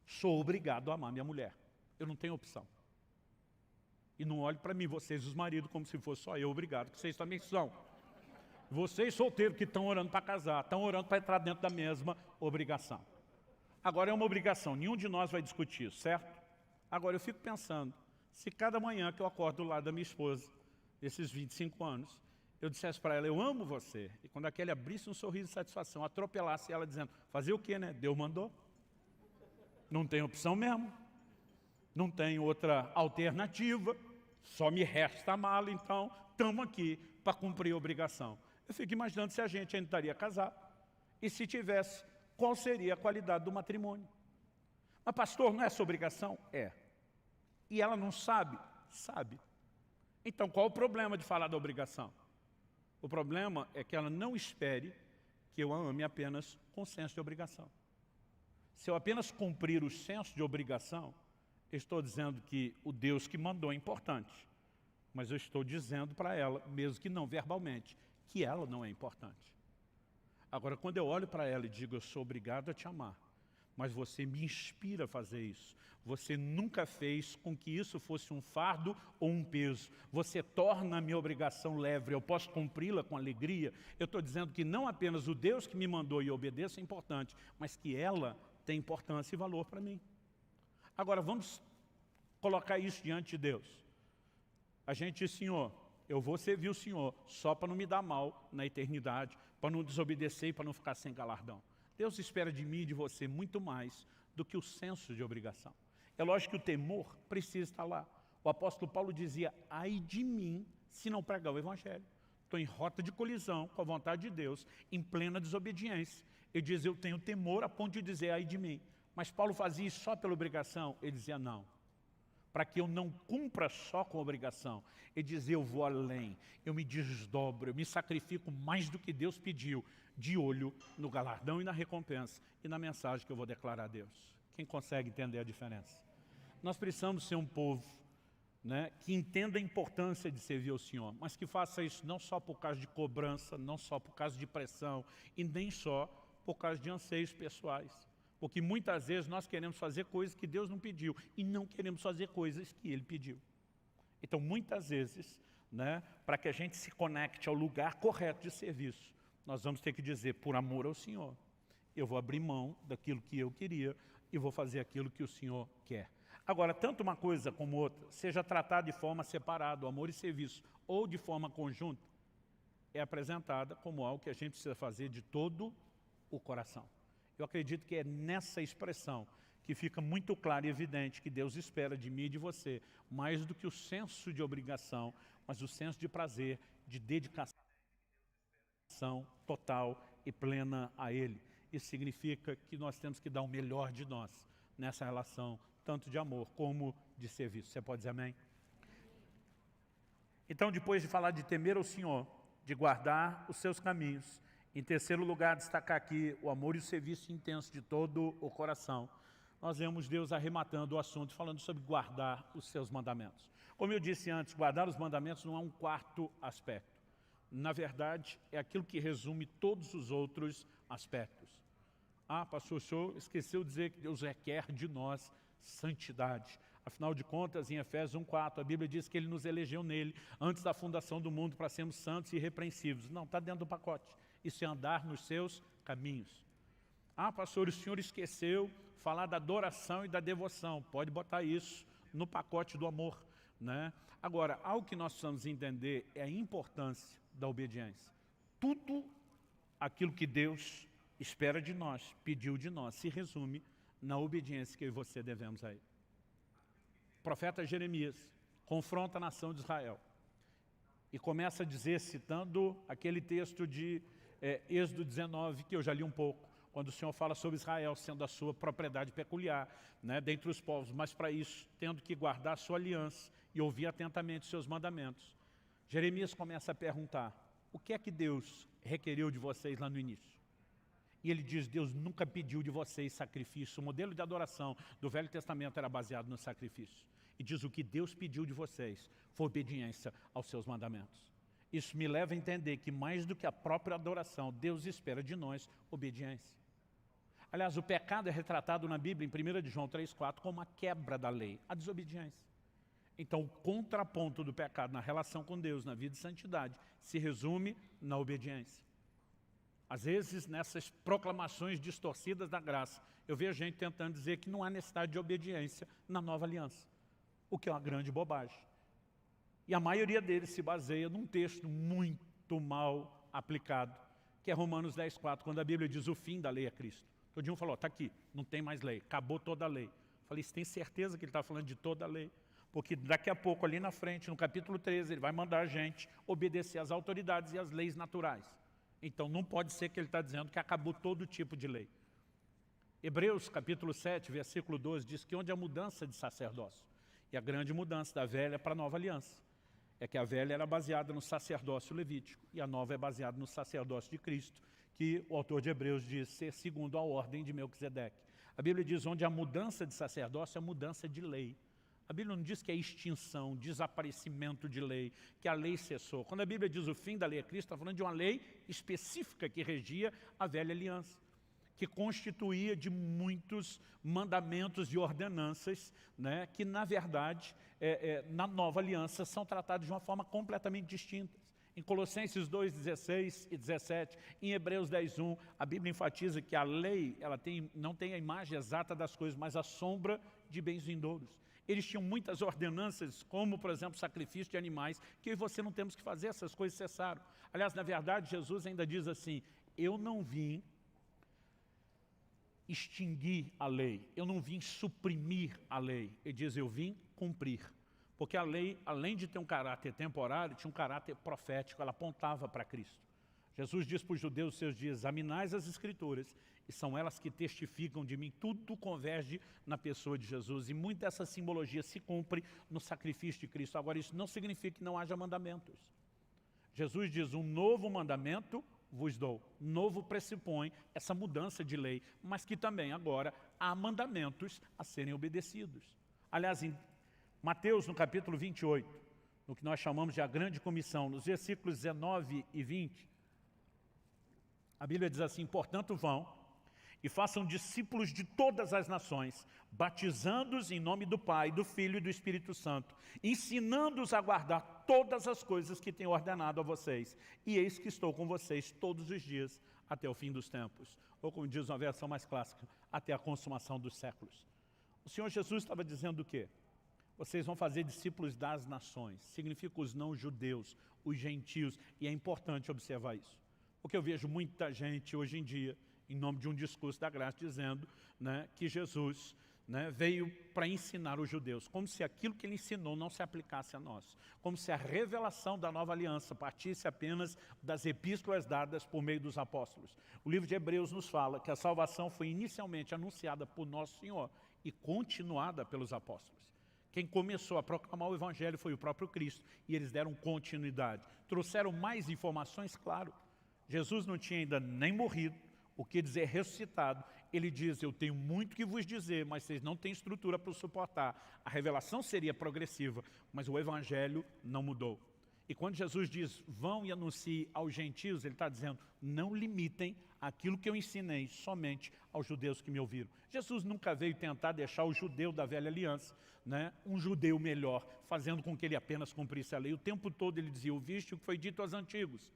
sou obrigado a amar minha mulher. Eu não tenho opção. E não olhe para mim, vocês os maridos, como se fosse só eu obrigado, que vocês também são. Vocês solteiros que estão orando para casar, estão orando para entrar dentro da mesma obrigação. Agora é uma obrigação, nenhum de nós vai discutir isso, certo? Agora eu fico pensando, se cada manhã que eu acordo do lado da minha esposa, desses 25 anos, eu dissesse para ela, eu amo você, e quando aquele abrisse um sorriso de satisfação, atropelasse ela dizendo, fazer o quê, né? Deus mandou. Não tem opção mesmo. Não tem outra alternativa, só me resta amá-lo, então estamos aqui para cumprir a obrigação. Eu fico imaginando se a gente ainda estaria casado, e se tivesse, qual seria a qualidade do matrimônio? Mas pastor, não é essa obrigação? É. E ela não sabe? Sabe. Então qual o problema de falar da obrigação? O problema é que ela não espere que eu ame apenas com senso de obrigação. Se eu apenas cumprir o senso de obrigação, eu estou dizendo que o Deus que mandou é importante, mas eu estou dizendo para ela, mesmo que não verbalmente, que ela não é importante. Agora, quando eu olho para ela e digo, eu sou obrigado a te amar, mas você me inspira a fazer isso, você nunca fez com que isso fosse um fardo ou um peso, você torna a minha obrigação leve, eu posso cumpri-la com alegria, eu estou dizendo que não apenas o Deus que me mandou e obedeça é importante, mas que ela tem importância e valor para mim. Agora, vamos colocar isso diante de Deus. A gente diz, Senhor, eu vou servir o Senhor só para não me dar mal na eternidade, para não desobedecer e para não ficar sem galardão. Deus espera de mim e de você muito mais do que o senso de obrigação. É lógico que o temor precisa estar lá. O apóstolo Paulo dizia, ai de mim se não pregar o Evangelho. Estou em rota de colisão com a vontade de Deus, em plena desobediência. Ele diz, eu tenho temor a ponto de dizer, ai de mim. Mas Paulo fazia isso só pela obrigação? Ele dizia, não. Para que eu não cumpra só com a obrigação. Ele dizia, eu vou além, eu me desdobro, eu me sacrifico mais do que Deus pediu, de olho no galardão e na recompensa, e na mensagem que eu vou declarar a Deus. Quem consegue entender a diferença? Nós precisamos ser um povo, né, que entenda a importância de servir ao Senhor, mas que faça isso não só por causa de cobrança, não só por causa de pressão, e nem só por causa de anseios pessoais. Porque muitas vezes nós queremos fazer coisas que Deus não pediu, e não queremos fazer coisas que Ele pediu. Então, muitas vezes, né, para que a gente se conecte ao lugar correto de serviço, nós vamos ter que dizer, por amor ao Senhor, eu vou abrir mão daquilo que eu queria e vou fazer aquilo que o Senhor quer. Agora, tanto uma coisa como outra, seja tratada de forma separada, o amor e serviço, ou de forma conjunta, é apresentada como algo que a gente precisa fazer de todo o coração. Eu acredito que é nessa expressão que fica muito claro e evidente que Deus espera de mim e de você, mais do que o senso de obrigação, mas o senso de prazer, de dedicação total e plena a Ele. Isso significa que nós temos que dar o melhor de nós nessa relação, tanto de amor como de serviço. Você pode dizer amém? Então, depois de falar de temer ao Senhor, de guardar os seus caminhos, em terceiro lugar, destacar aqui o amor e o serviço intenso de todo o coração, nós vemos Deus arrematando o assunto, falando sobre guardar os seus mandamentos. Como eu disse antes, guardar os mandamentos não é um quarto aspecto. Na verdade, é aquilo que resume todos os outros aspectos. Ah, pastor, o senhor esqueceu de dizer que Deus requer de nós santidade. Afinal de contas, em Efésios 1:4, a Bíblia diz que Ele nos elegeu nele, antes da fundação do mundo, para sermos santos e irrepreensíveis. Não, está dentro do pacote. Isso é andar nos seus caminhos. Ah, pastor, o senhor esqueceu falar da adoração e da devoção. Pode botar isso no pacote do amor, né? Agora, algo que nós precisamos entender é a importância da obediência. Tudo aquilo que Deus espera de nós, pediu de nós, se resume na obediência que eu e você devemos a Ele. O profeta Jeremias confronta a nação de Israel e começa a dizer, citando aquele texto de Êxodo 19, que eu já li um pouco, quando o Senhor fala sobre Israel sendo a sua propriedade peculiar, né, dentre os povos, mas para isso, tendo que guardar a sua aliança e ouvir atentamente os seus mandamentos. Jeremias começa a perguntar, o que é que Deus requeriu de vocês lá no início? E ele diz, Deus nunca pediu de vocês sacrifício. O modelo de adoração do Velho Testamento era baseado no sacrifício. E diz, o que Deus pediu de vocês foi obediência aos seus mandamentos. Isso me leva a entender que mais do que a própria adoração, Deus espera de nós obediência. Aliás, o pecado é retratado na Bíblia, em 1 João 3,4, como a quebra da lei, a desobediência. Então, o contraponto do pecado na relação com Deus, na vida de santidade, se resume na obediência. Às vezes, nessas proclamações distorcidas da graça, eu vejo gente tentando dizer que não há necessidade de obediência na nova aliança, o que é uma grande bobagem. E a maioria deles se baseia num texto muito mal aplicado, que é Romanos 10,4, quando a Bíblia diz o fim da lei é Cristo. Todo dia falou, está aqui, não tem mais lei, acabou toda a lei. Falei, você tem certeza que ele está falando de toda a lei? Porque daqui a pouco, ali na frente, no capítulo 13, ele vai mandar a gente obedecer às autoridades e às leis naturais. Então, não pode ser que ele está dizendo que acabou todo tipo de lei. Hebreus, capítulo 7, versículo 12, diz que onde há mudança de sacerdócio, e a grande mudança da velha para a nova aliança, é que a velha era baseada no sacerdócio levítico, e a nova é baseada no sacerdócio de Cristo, que o autor de Hebreus diz ser segundo a ordem de Melquisedeque. A Bíblia diz onde há mudança de sacerdócio, é mudança de lei. A Bíblia não diz que é extinção, desaparecimento de lei, que a lei cessou. Quando a Bíblia diz o fim da lei é Cristo, está falando de uma lei específica que regia a velha aliança, que constituía de muitos mandamentos e ordenanças, né, que na verdade, na nova aliança, são tratados de uma forma completamente distinta. Em Colossenses 2, 16 e 17, em Hebreus 10, 1, a Bíblia enfatiza que a lei ela não tem a imagem exata das coisas, mas a sombra de bens vindouros. Eles tinham muitas ordenanças, como, por exemplo, sacrifício de animais, que eu e você não temos que fazer, essas coisas cessaram. Aliás, na verdade, Jesus ainda diz assim, eu não vim extinguir a lei, eu não vim suprimir a lei. Ele diz, eu vim cumprir. Porque a lei, além de ter um caráter temporário, tinha um caráter profético, ela apontava para Cristo. Jesus diz para os judeus nos seus dias, examinais as Escrituras, e são elas que testificam de mim, tudo converge na pessoa de Jesus, e muita dessa simbologia se cumpre no sacrifício de Cristo. Agora, isso não significa que não haja mandamentos. Jesus diz, um novo mandamento vos dou. Novo pressupõe essa mudança de lei, mas que também agora há mandamentos a serem obedecidos. Aliás, em Mateus, no capítulo 28, no que nós chamamos de a grande comissão, nos versículos 19 e 20, a Bíblia diz assim, portanto vão e façam discípulos de todas as nações, batizando-os em nome do Pai, do Filho e do Espírito Santo, ensinando-os a guardar todas as coisas que tenho ordenado a vocês. E eis que estou com vocês todos os dias até o fim dos tempos. Ou como diz uma versão mais clássica, até a consumação dos séculos. O Senhor Jesus estava dizendo o quê? Vocês vão fazer discípulos das nações. Significa os não-judeus, os gentios. E é importante observar isso. Porque eu vejo muita gente hoje em dia, em nome de um discurso da graça, dizendo, né, que Jesus, né, veio para ensinar os judeus, como se aquilo que ele ensinou não se aplicasse a nós, como se a revelação da nova aliança partisse apenas das epístolas dadas por meio dos apóstolos. O livro de Hebreus nos fala que a salvação foi inicialmente anunciada por Nosso Senhor e continuada pelos apóstolos. Quem começou a proclamar o Evangelho foi o próprio Cristo, e eles deram continuidade. Trouxeram mais informações, claro. Jesus não tinha ainda nem morrido, o que dizer ressuscitado. Ele diz, eu tenho muito que vos dizer, mas vocês não têm estrutura para suportar. A revelação seria progressiva, mas o Evangelho não mudou. E quando Jesus diz, vão e anunciem aos gentios, ele está dizendo, não limitem aquilo que eu ensinei somente aos judeus que me ouviram. Jesus nunca veio tentar deixar o judeu da velha aliança, né, um judeu melhor, fazendo com que ele apenas cumprisse a lei. O tempo todo ele dizia, ouviste o que foi dito aos antigos,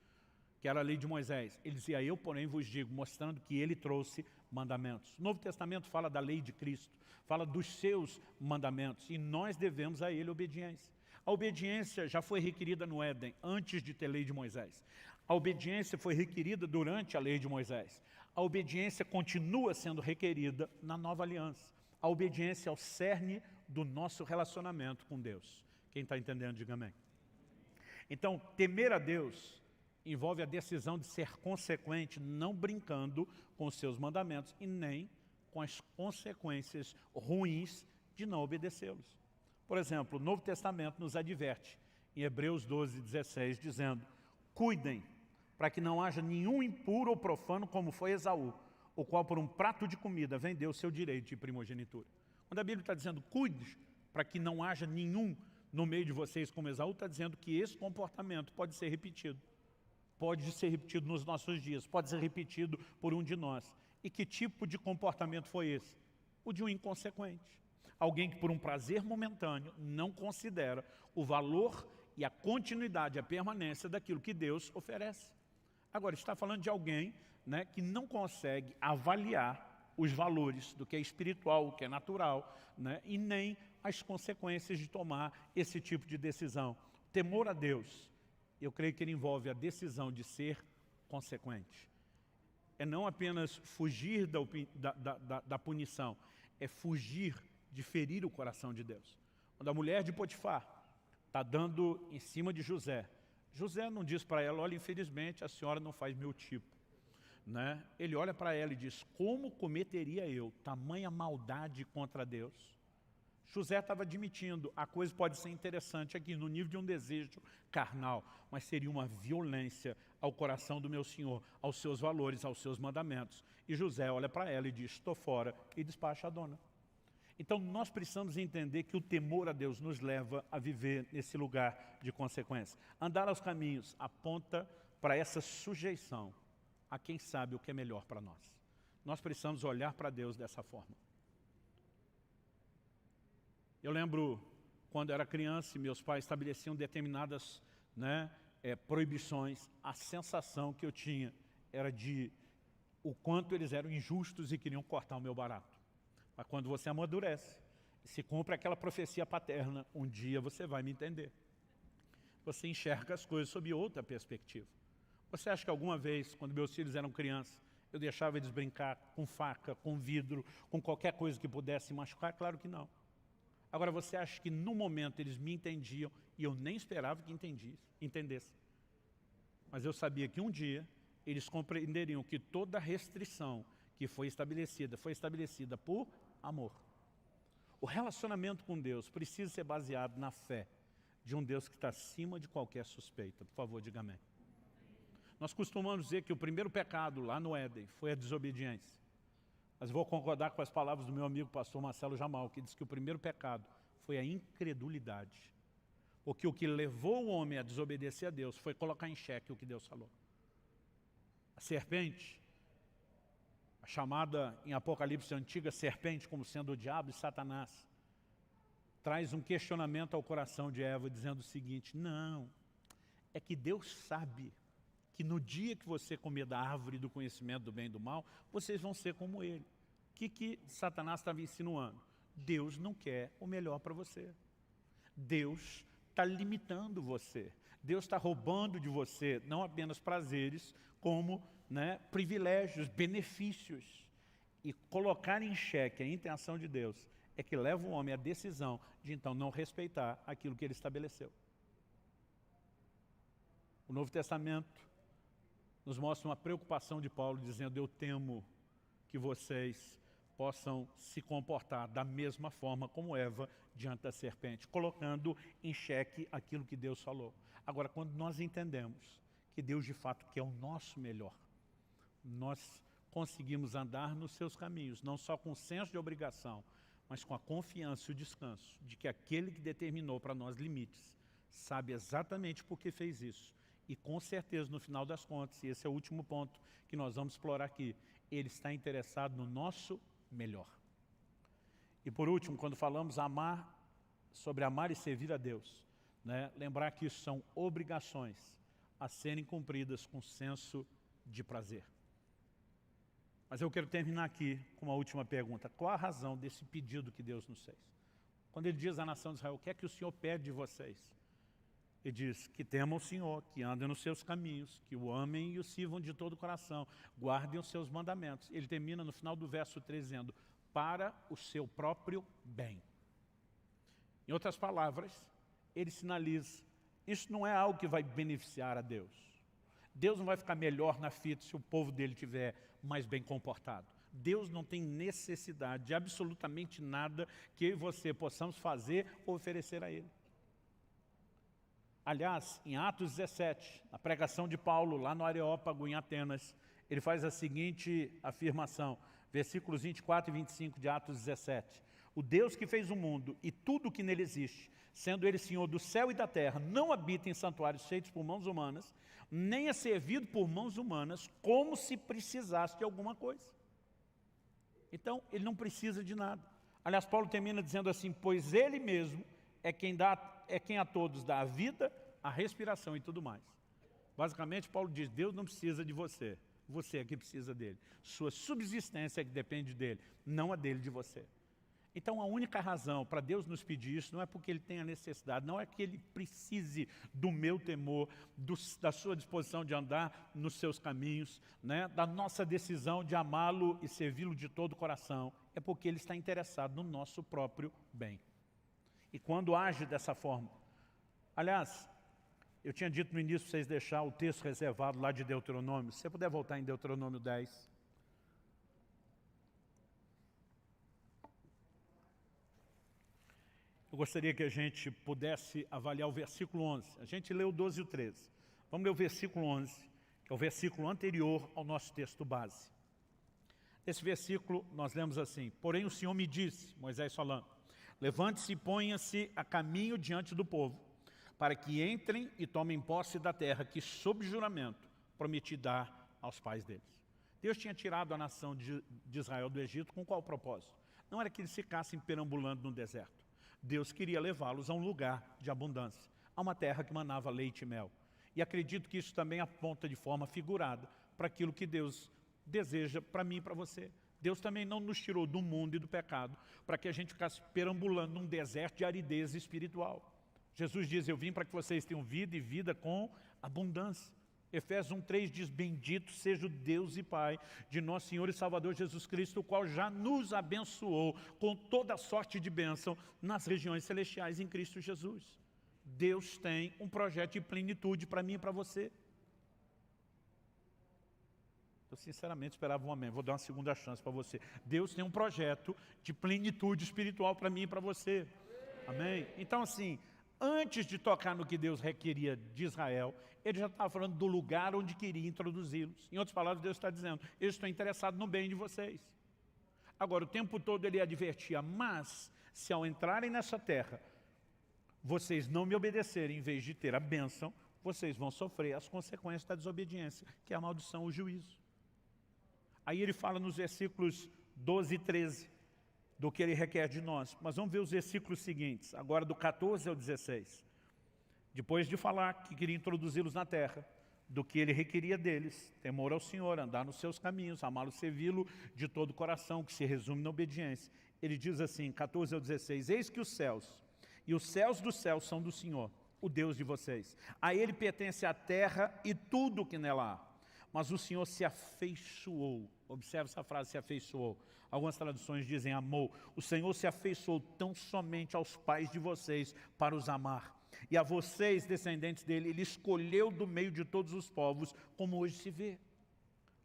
que era a lei de Moisés. Ele dizia, eu porém vos digo, mostrando que ele trouxe mandamentos. O Novo Testamento fala da lei de Cristo, fala dos seus mandamentos, e nós devemos a ele obediência. A obediência já foi requerida no Éden, antes de ter lei de Moisés. A obediência foi requerida durante a lei de Moisés. A obediência continua sendo requerida na nova aliança. A obediência é o cerne do nosso relacionamento com Deus. Quem está entendendo, diga amém. Então, temer a Deus envolve a decisão de ser consequente, não brincando com os seus mandamentos e nem com as consequências ruins de não obedecê-los. Por exemplo, o Novo Testamento nos adverte, em Hebreus 12, 16, dizendo, cuidem para que não haja nenhum impuro ou profano como foi Esaú, o qual por um prato de comida vendeu o seu direito de primogenitura. Quando a Bíblia está dizendo, cuide para que não haja nenhum no meio de vocês como Esaú, está dizendo que esse comportamento pode ser repetido. Pode ser repetido nos nossos dias, pode ser repetido por um de nós. E que tipo de comportamento foi esse? O de um inconsequente. Alguém que por um prazer momentâneo não considera o valor e a continuidade, a permanência daquilo que Deus oferece. Agora, está falando de alguém, né, que não consegue avaliar os valores do que é espiritual, o que é natural, né, e nem as consequências de tomar esse tipo de decisão. Temor a Deus, eu creio que ele envolve a decisão de ser consequente. É não apenas fugir da punição, é fugir de ferir o coração de Deus. Quando a mulher de Potifar está dando em cima de José, José não diz para ela, olha, infelizmente a senhora não faz meu tipo. Né? Ele olha para ela e diz, como cometeria eu tamanha maldade contra Deus? José estava admitindo, a coisa pode ser interessante aqui, no nível de um desejo carnal, mas seria uma violência ao coração do meu Senhor, aos seus valores, aos seus mandamentos. E José olha para ela e diz, estou fora, e despacha a dona. Então nós precisamos entender que o temor a Deus nos leva a viver nesse lugar de consequência. Andar aos caminhos aponta para essa sujeição a quem sabe o que é melhor para nós. Nós precisamos olhar para Deus dessa forma. Eu lembro quando eu era criança e meus pais estabeleciam determinadas, né, proibições, a sensação que eu tinha era de o quanto eles eram injustos e queriam cortar o meu barato. Mas quando você amadurece Se cumpre aquela profecia paterna, um dia você vai me entender. Você enxerga as coisas sob outra perspectiva. Você acha que alguma vez, quando meus filhos eram crianças, eu deixava eles brincar com faca, com vidro, com qualquer coisa que pudesse machucar? Claro que não. Agora, você acha que no momento eles me entendiam e eu nem esperava que entendessem. Mas eu sabia que um dia eles compreenderiam que toda restrição que foi estabelecida por amor. O relacionamento com Deus precisa ser baseado na fé de um Deus que está acima de qualquer suspeita. Por favor, diga amém. Nós costumamos dizer que o primeiro pecado lá no Éden foi a desobediência. Mas vou concordar com as palavras do meu amigo pastor Marcelo Jamal, que diz que o primeiro pecado foi a incredulidade. Porque o que levou o homem a desobedecer a Deus foi colocar em xeque o que Deus falou. A serpente, a chamada em Apocalipse antiga serpente como sendo o diabo e Satanás, traz um questionamento ao coração de Eva dizendo o seguinte: não, é que Deus sabe que no dia que você comer da árvore do conhecimento do bem e do mal, vocês vão ser como ele. O que Satanás estava insinuando? Deus não quer o melhor para você. Deus está limitando você. Deus está roubando de você não apenas prazeres, como privilégios, benefícios. E colocar em xeque a intenção de Deus é que leva o homem à decisão de então não respeitar aquilo que ele estabeleceu. O Novo Testamento nos mostra uma preocupação de Paulo dizendo: eu temo que vocês possam se comportar da mesma forma como Eva diante da serpente, colocando em xeque aquilo que Deus falou. Agora, quando nós entendemos que Deus de fato quer o nosso melhor, nós conseguimos andar nos seus caminhos, não só com senso de obrigação, mas com a confiança e o descanso de que aquele que determinou para nós limites sabe exatamente por que fez isso. E com certeza, no final das contas, e esse é o último ponto que nós vamos explorar aqui, ele está interessado no nosso melhor. E por último, quando falamos sobre amar e servir a Deus, lembrar que isso são obrigações a serem cumpridas com senso de prazer. Mas eu quero terminar aqui com uma última pergunta. Qual a razão desse pedido que Deus nos fez? Quando ele diz à nação de Israel: o que é que o Senhor pede de vocês? Ele diz que temam o Senhor, que andem nos seus caminhos, que o amem e o sirvam de todo o coração, guardem os seus mandamentos. Ele termina no final do verso 13 dizendo: para o seu próprio bem. Em outras palavras, ele sinaliza: isso não é algo que vai beneficiar a Deus. Deus não vai ficar melhor na fita se o povo dele estiver mais bem comportado. Deus não tem necessidade de absolutamente nada que eu e você possamos fazer ou oferecer a ele. Aliás, em Atos 17, a pregação de Paulo lá no Areópago, em Atenas, ele faz a seguinte afirmação, versículos 24 e 25 de Atos 17. O Deus que fez o mundo e tudo o que nele existe, sendo ele Senhor do céu e da terra, não habita em santuários feitos por mãos humanas, nem é servido por mãos humanas, como se precisasse de alguma coisa. Então, ele não precisa de nada. Aliás, Paulo termina dizendo assim: pois ele mesmo é quem a todos dá a vida, a respiração e tudo mais. Basicamente, Paulo diz: Deus não precisa de você, você é que precisa dele. Sua subsistência é que depende dele, não a dele de você. Então, a única razão para Deus nos pedir isso não é porque ele tenha necessidade, não é que ele precise do meu temor, da sua disposição de andar nos seus caminhos, da nossa decisão de amá-lo e servi-lo de todo o coração. É porque ele está interessado no nosso próprio bem. E quando age dessa forma, aliás, eu tinha dito no início para vocês deixar o texto reservado lá de Deuteronômio. Se você puder voltar em Deuteronômio 10. Eu gostaria que a gente pudesse avaliar o versículo 11. A gente leu o 12 e o 13. Vamos ler o versículo 11, que é o versículo anterior ao nosso texto base. Nesse versículo nós lemos assim: porém o Senhor me disse, Moisés falando, levante-se e ponha-se a caminho diante do povo, para que entrem e tomem posse da terra que, sob juramento, prometi dar aos pais deles. Deus tinha tirado a nação de Israel do Egito com qual propósito? Não era que eles ficassem perambulando no deserto. Deus queria levá-los a um lugar de abundância, a uma terra que manava leite e mel. E acredito que isso também aponta de forma figurada para aquilo que Deus deseja para mim e para você. Deus também não nos tirou do mundo e do pecado para que a gente ficasse perambulando num deserto de aridez espiritual. Jesus diz, eu vim para que vocês tenham vida e vida com abundância. Efésios 1:3 diz, bendito seja o Deus e Pai de nosso Senhor e Salvador Jesus Cristo, o qual já nos abençoou com toda sorte de bênção nas regiões celestiais em Cristo Jesus. Deus tem um projeto de plenitude para mim e para você. Eu sinceramente esperava um amém, vou dar uma segunda chance para você. Deus tem um projeto de plenitude espiritual para mim e para você. Amém? Então assim, antes de tocar no que Deus requeria de Israel, ele já estava falando do lugar onde queria introduzi-los. Em outras palavras, Deus está dizendo, eu estou interessado no bem de vocês. Agora, o tempo todo ele advertia, mas se ao entrarem nessa terra, vocês não me obedecerem, em vez de ter a bênção, vocês vão sofrer as consequências da desobediência, que é a maldição, o juízo. Aí ele fala nos versículos 12 e 13, do que ele requer de nós. Mas vamos ver os versículos seguintes, agora do 14 ao 16. Depois de falar que queria introduzi-los na terra, do que ele requeria deles, temor ao Senhor, andar nos seus caminhos, amá-lo, servi-lo de todo o coração, que se resume na obediência. Ele diz assim, 14 ao 16, eis que os céus e os céus dos céus são do Senhor, o Deus de vocês. A ele pertence a terra e tudo o que nela há. Mas o Senhor se afeiçoou. Observe essa frase, se afeiçoou. Algumas traduções dizem amou. O Senhor se afeiçoou tão somente aos pais de vocês para os amar. E a vocês, descendentes dele, ele escolheu do meio de todos os povos, como hoje se vê.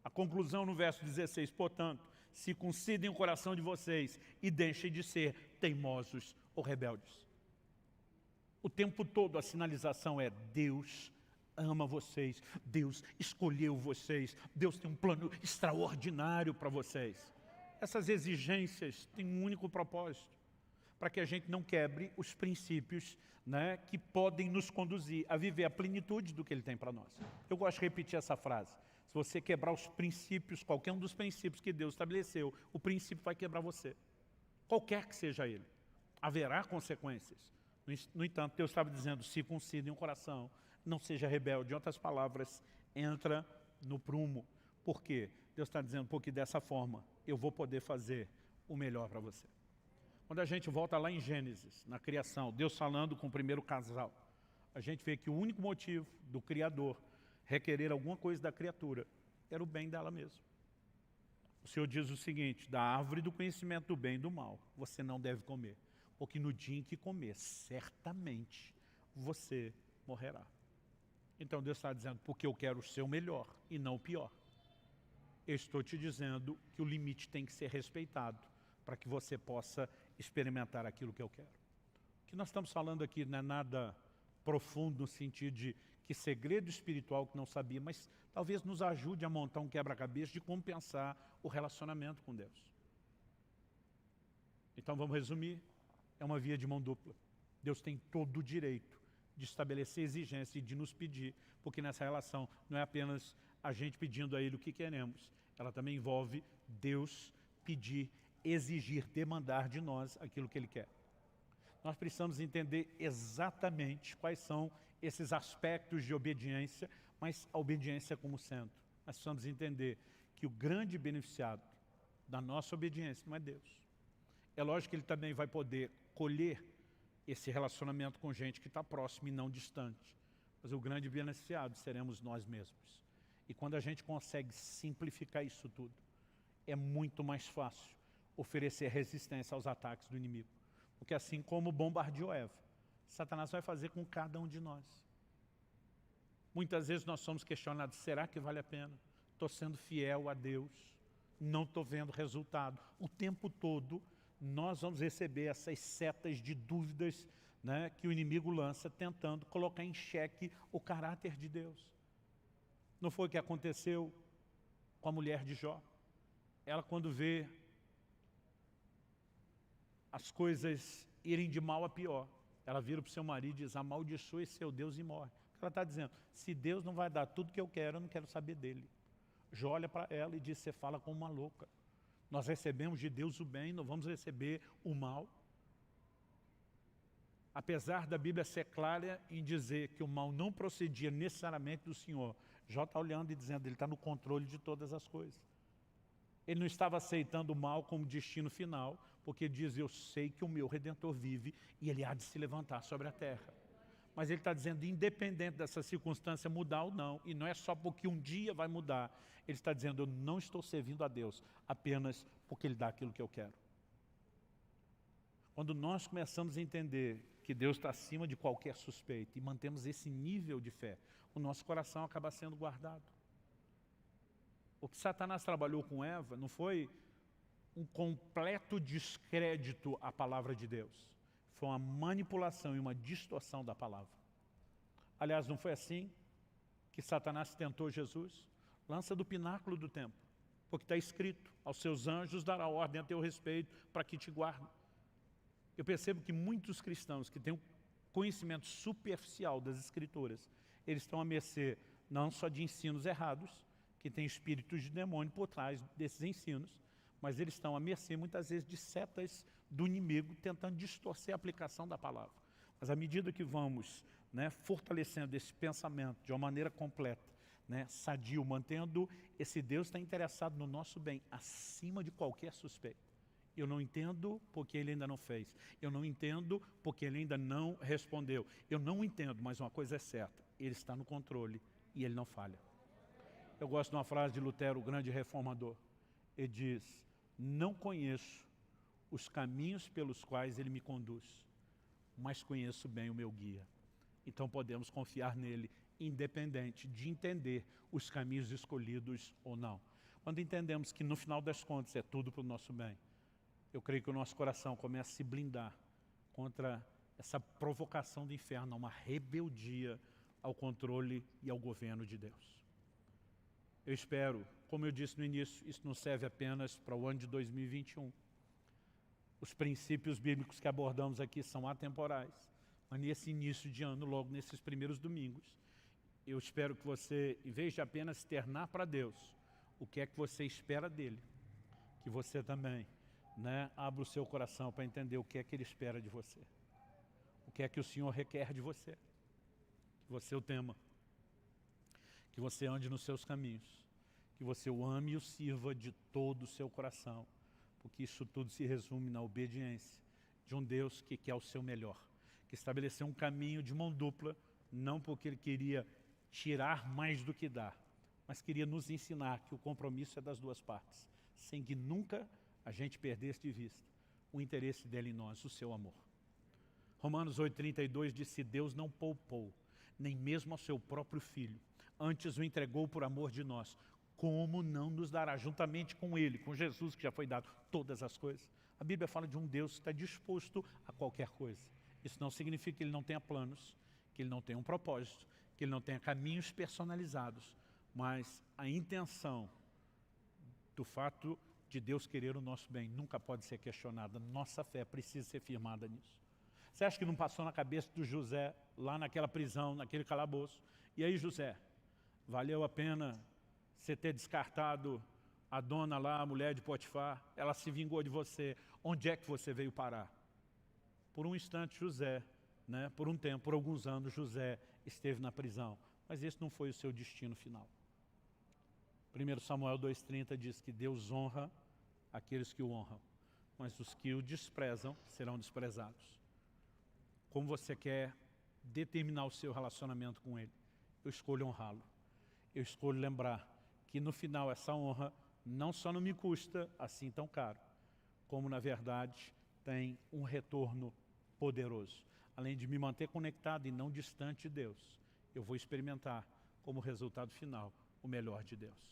A conclusão no verso 16, portanto, circuncidem o coração de vocês e deixem de ser teimosos ou rebeldes. O tempo todo a sinalização é Deus ama vocês, Deus escolheu vocês, Deus tem um plano extraordinário para vocês. Essas exigências têm um único propósito, para que a gente não quebre os princípios, né, que podem nos conduzir a viver a plenitude do que Ele tem para nós. Eu gosto de repetir essa frase. Se você quebrar os princípios, qualquer um dos princípios que Deus estabeleceu, o princípio vai quebrar você. Qualquer que seja ele. Haverá consequências. No entanto, Deus estava dizendo, circuncidem o coração, não seja rebelde. Em outras palavras, entra no prumo. Por quê? Deus está dizendo, porque dessa forma eu vou poder fazer o melhor para você. Quando a gente volta lá em Gênesis, na criação, Deus falando com o primeiro casal, a gente vê que o único motivo do Criador requerer alguma coisa da criatura era o bem dela mesma. O Senhor diz o seguinte, da árvore do conhecimento do bem e do mal, você não deve comer, porque no dia em que comer, certamente você morrerá. Então Deus está dizendo, porque eu quero o seu melhor e não o pior. Eu estou te dizendo que o limite tem que ser respeitado para que você possa experimentar aquilo que eu quero. O que nós estamos falando aqui não é nada profundo no sentido de que segredo espiritual que não sabia, mas talvez nos ajude a montar um quebra-cabeça de como pensar o relacionamento com Deus. Então vamos resumir, é uma via de mão dupla. Deus tem todo o direito de estabelecer exigência e de nos pedir, porque nessa relação não é apenas a gente pedindo a Ele o que queremos, ela também envolve Deus pedir, exigir, demandar de nós aquilo que Ele quer. Nós precisamos entender exatamente quais são esses aspectos de obediência, mas a obediência como centro. Nós precisamos entender que o grande beneficiado da nossa obediência não é Deus. É lógico que Ele também vai poder colher esse relacionamento com gente que está próxima e não distante. Mas o grande beneficiado seremos nós mesmos. E quando a gente consegue simplificar isso tudo, é muito mais fácil oferecer resistência aos ataques do inimigo. Porque assim como bombardeou Eva, Satanás vai fazer com cada um de nós. Muitas vezes nós somos questionados, será que vale a pena? Estou sendo fiel a Deus, não estou vendo resultado. O tempo todo nós vamos receber essas setas de dúvidas, né, que o inimigo lança tentando colocar em xeque o caráter de Deus. Não foi o que aconteceu com a mulher de Jó? Ela quando vê as coisas irem de mal a pior, ela vira para o seu marido e diz, amaldiçoe seu Deus e morre. Ela está dizendo, se Deus não vai dar tudo que eu não quero saber dele. Jó olha para ela e diz, você fala como uma louca. Nós recebemos de Deus o bem, não vamos receber o mal. Apesar da Bíblia ser clara em dizer que o mal não procedia necessariamente do Senhor, Jó está olhando e dizendo, ele está no controle de todas as coisas. Ele não estava aceitando o mal como destino final, porque ele diz, eu sei que o meu Redentor vive e ele há de se levantar sobre a terra. Mas ele está dizendo, independente dessa circunstância mudar ou não, e não é só porque um dia vai mudar, ele está dizendo, eu não estou servindo a Deus apenas porque Ele dá aquilo que eu quero. Quando nós começamos a entender que Deus está acima de qualquer suspeita e mantemos esse nível de fé, o nosso coração acaba sendo guardado. O que Satanás trabalhou com Eva não foi um completo descrédito à palavra de Deus. Foi uma manipulação e uma distorção da palavra. Aliás, não foi assim que Satanás tentou Jesus? Lança do pináculo do templo, porque está escrito, aos seus anjos dará ordem a teu respeito para que te guardem. Eu percebo que muitos cristãos que têm um conhecimento superficial das Escrituras, eles estão à mercê não só de ensinos errados, que tem espíritos de demônio por trás desses ensinos, mas eles estão à mercê muitas vezes de setas do inimigo tentando distorcer a aplicação da palavra. Mas à medida que vamos fortalecendo esse pensamento de uma maneira completa, sadio, mantendo esse Deus está interessado no nosso bem, acima de qualquer suspeita. Eu não entendo porque Ele ainda não fez. Eu não entendo porque Ele ainda não respondeu. Eu não entendo, mas uma coisa é certa, Ele está no controle e Ele não falha. Eu gosto de uma frase de Lutero, o grande reformador. Ele diz, não conheço os caminhos pelos quais Ele me conduz, mas conheço bem o meu guia. Então podemos confiar nele, independente de entender os caminhos escolhidos ou não. Quando entendemos que no final das contas é tudo para o nosso bem, eu creio que o nosso coração começa a se blindar contra essa provocação do inferno, uma rebeldia ao controle e ao governo de Deus. Eu espero, como eu disse no início, isso não serve apenas para o ano de 2021. Os princípios bíblicos que abordamos aqui são atemporais. Mas nesse início de ano, logo nesses primeiros domingos, eu espero que você, em vez de apenas externar para Deus o que é que você espera dele, que você também abra o seu coração para entender o que é que Ele espera de você. O que é que o Senhor requer de você. Que você o tema. Que você ande nos seus caminhos. Que você o ame e o sirva de todo o seu coração. Porque isso tudo se resume na obediência de um Deus que quer o seu melhor. Que estabeleceu um caminho de mão dupla, não porque Ele queria tirar mais do que dar, mas queria nos ensinar que o compromisso é das duas partes, sem que nunca a gente perdesse de vista o interesse dele em nós, o seu amor. Romanos 8,32 diz, se Deus não poupou, nem mesmo ao seu próprio Filho, antes o entregou por amor de nós, como não nos dará juntamente com Ele, com Jesus que já foi dado, todas as coisas? A Bíblia fala de um Deus que está disposto a qualquer coisa. Isso não significa que Ele não tenha planos, que Ele não tenha um propósito, que Ele não tenha caminhos personalizados, mas a intenção do fato de Deus querer o nosso bem nunca pode ser questionada. Nossa fé precisa ser firmada nisso. Você acha que não passou na cabeça do José, lá naquela prisão, naquele calabouço? E aí, José, valeu a pena você ter descartado a dona lá, a mulher de Potifar? Ela se vingou de você. Onde é que você veio parar? Por um instante, José, por um tempo, por alguns anos, José esteve na prisão. Mas esse não foi o seu destino final. 1 Samuel 2,30 diz que Deus honra aqueles que o honram, mas os que o desprezam serão desprezados. Como você quer determinar o seu relacionamento com Ele? Eu escolho honrá-lo. Eu escolho lembrar que no final essa honra não só não me custa assim tão caro, como na verdade tem um retorno poderoso. Além de me manter conectado e não distante de Deus, eu vou experimentar como resultado final o melhor de Deus.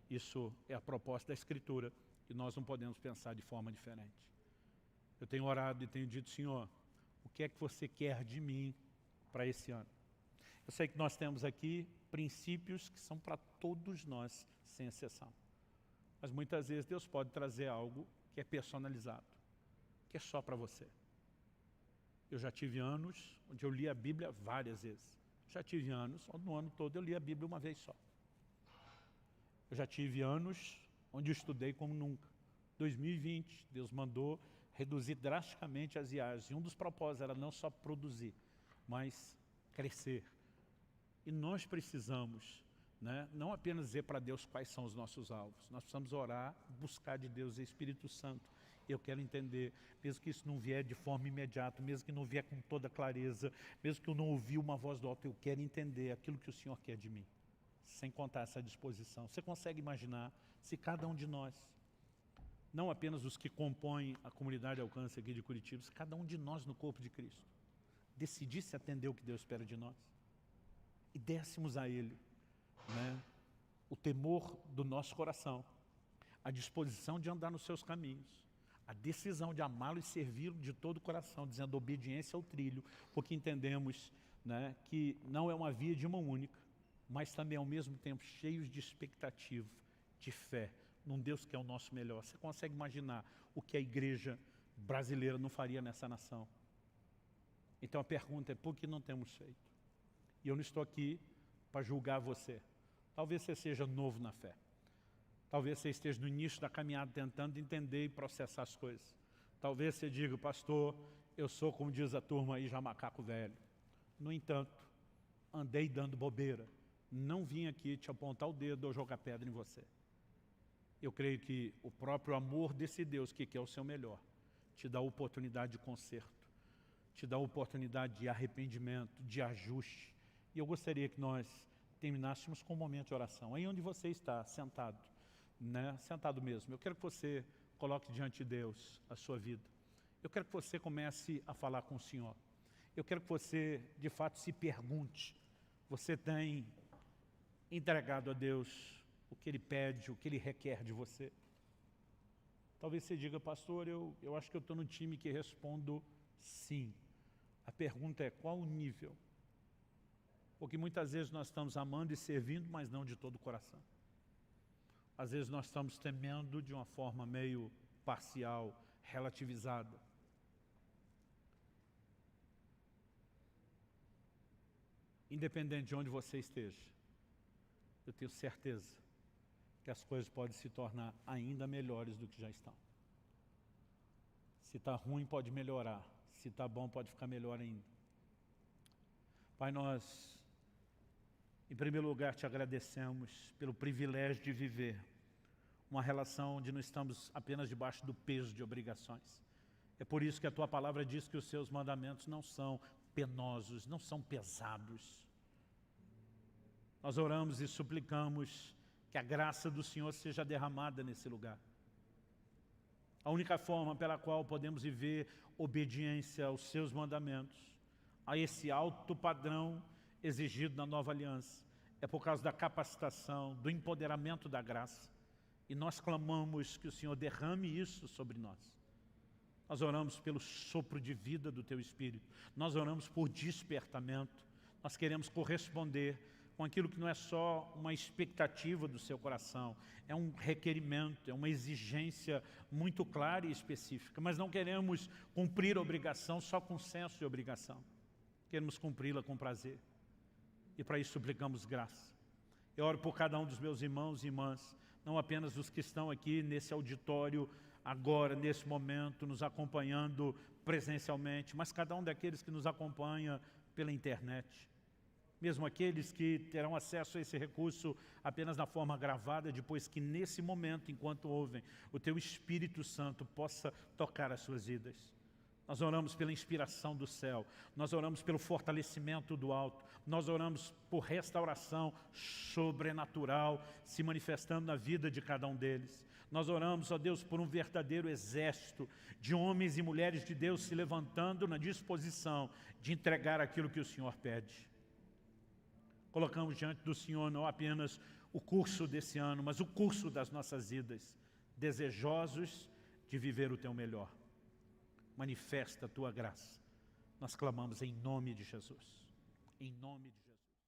Isso é a proposta da Escritura e nós não podemos pensar de forma diferente. Eu tenho orado e tenho dito, Senhor, o que é que você quer de mim para esse ano? Eu sei que nós temos aqui princípios que são para todos nós, sem exceção. Mas muitas vezes Deus pode trazer algo que é personalizado, que é só para você. Eu já tive anos onde eu li a Bíblia várias vezes. Já tive anos onde no ano todo eu li a Bíblia uma vez só. Eu já tive anos onde eu estudei como nunca. 2020, Deus mandou reduzir drasticamente as viagens. E um dos propósitos era não só produzir, mas crescer. E nós precisamos né? Não apenas dizer para Deus quais são os nossos alvos. Nós precisamos orar, buscar de Deus o Espírito Santo. Eu quero entender, mesmo que isso não vier de forma imediata, mesmo que não vier com toda clareza, mesmo que eu não ouvi uma voz do alto, eu quero entender aquilo que o Senhor quer de mim. Sem contar essa disposição. Você consegue imaginar se cada um de nós, não apenas os que compõem a comunidade Alcance aqui de Curitiba, se cada um de nós no corpo de Cristo decidisse atender o que Deus espera de nós e dessemos a Ele, né, o temor do nosso coração, a disposição de andar nos seus caminhos, a decisão de amá-lo e servi-lo de todo o coração, dizendo obediência ao trilho, porque entendemos, né, que não é uma via de mão única, mas também ao mesmo tempo cheios de expectativa, de fé, num Deus que é o nosso melhor. Você consegue imaginar o que a igreja brasileira não faria nessa nação? Então a pergunta é, por que não temos feito? E eu não estou aqui para julgar você. Talvez você seja novo na fé. Talvez você esteja no início da caminhada tentando entender e processar as coisas. Talvez você diga, pastor, eu sou, como diz a turma aí, já macaco velho. No entanto, andei dando bobeira. Não vim aqui te apontar o dedo ou jogar pedra em você. Eu creio que o próprio amor desse Deus, que quer o seu melhor, te dá a oportunidade de conserto, te dá a oportunidade de arrependimento, de ajuste. E eu gostaria que nós terminássemos com um momento de oração. Aí onde você está, sentado, né? Sentado mesmo. Eu quero que você coloque diante de Deus a sua vida. Eu quero que você comece a falar com o Senhor. Eu quero que você, de fato, se pergunte. Você tem entregado a Deus o que Ele pede, o que Ele requer de você? Talvez você diga, pastor, eu acho que eu estou no time que respondo sim. A pergunta é, qual o nível? Porque muitas vezes nós estamos amando e servindo, mas não de todo o coração. Às vezes nós estamos temendo de uma forma meio parcial, relativizada. Independente de onde você esteja, eu tenho certeza que as coisas podem se tornar ainda melhores do que já estão. Se está ruim, pode melhorar. Se está bom, pode ficar melhor ainda. Pai, nós, em primeiro lugar, te agradecemos pelo privilégio de viver uma relação onde não estamos apenas debaixo do peso de obrigações. É por isso que a Tua palavra diz que os Seus mandamentos não são penosos, não são pesados. Nós oramos e suplicamos que a graça do Senhor seja derramada nesse lugar. A única forma pela qual podemos viver obediência aos Seus mandamentos, a esse alto padrão exigido na nova aliança, é por causa da capacitação, do empoderamento da graça. E nós clamamos que o Senhor derrame isso sobre nós. Nós oramos pelo sopro de vida do Teu Espírito. Nós oramos por despertamento. Nós queremos corresponder com aquilo que não é só uma expectativa do seu coração, é um requerimento, é uma exigência muito clara e específica, mas não queremos cumprir a obrigação só com senso de obrigação, queremos cumpri-la com prazer, e para isso suplicamos graça. Eu oro por cada um dos meus irmãos e irmãs, não apenas os que estão aqui nesse auditório, agora, nesse momento, nos acompanhando presencialmente, mas cada um daqueles que nos acompanha pela internet. Mesmo aqueles que terão acesso a esse recurso apenas na forma gravada, depois que nesse momento, enquanto ouvem, o Teu Espírito Santo possa tocar as suas vidas. Nós oramos pela inspiração do céu, nós oramos pelo fortalecimento do alto, nós oramos por restauração sobrenatural se manifestando na vida de cada um deles. Nós oramos, ó Deus, por um verdadeiro exército de homens e mulheres de Deus se levantando na disposição de entregar aquilo que o Senhor pede. Colocamos diante do Senhor não apenas o curso desse ano, mas o curso das nossas vidas, desejosos de viver o Teu melhor. Manifesta a Tua graça. Nós clamamos em nome de Jesus. Em nome de Jesus.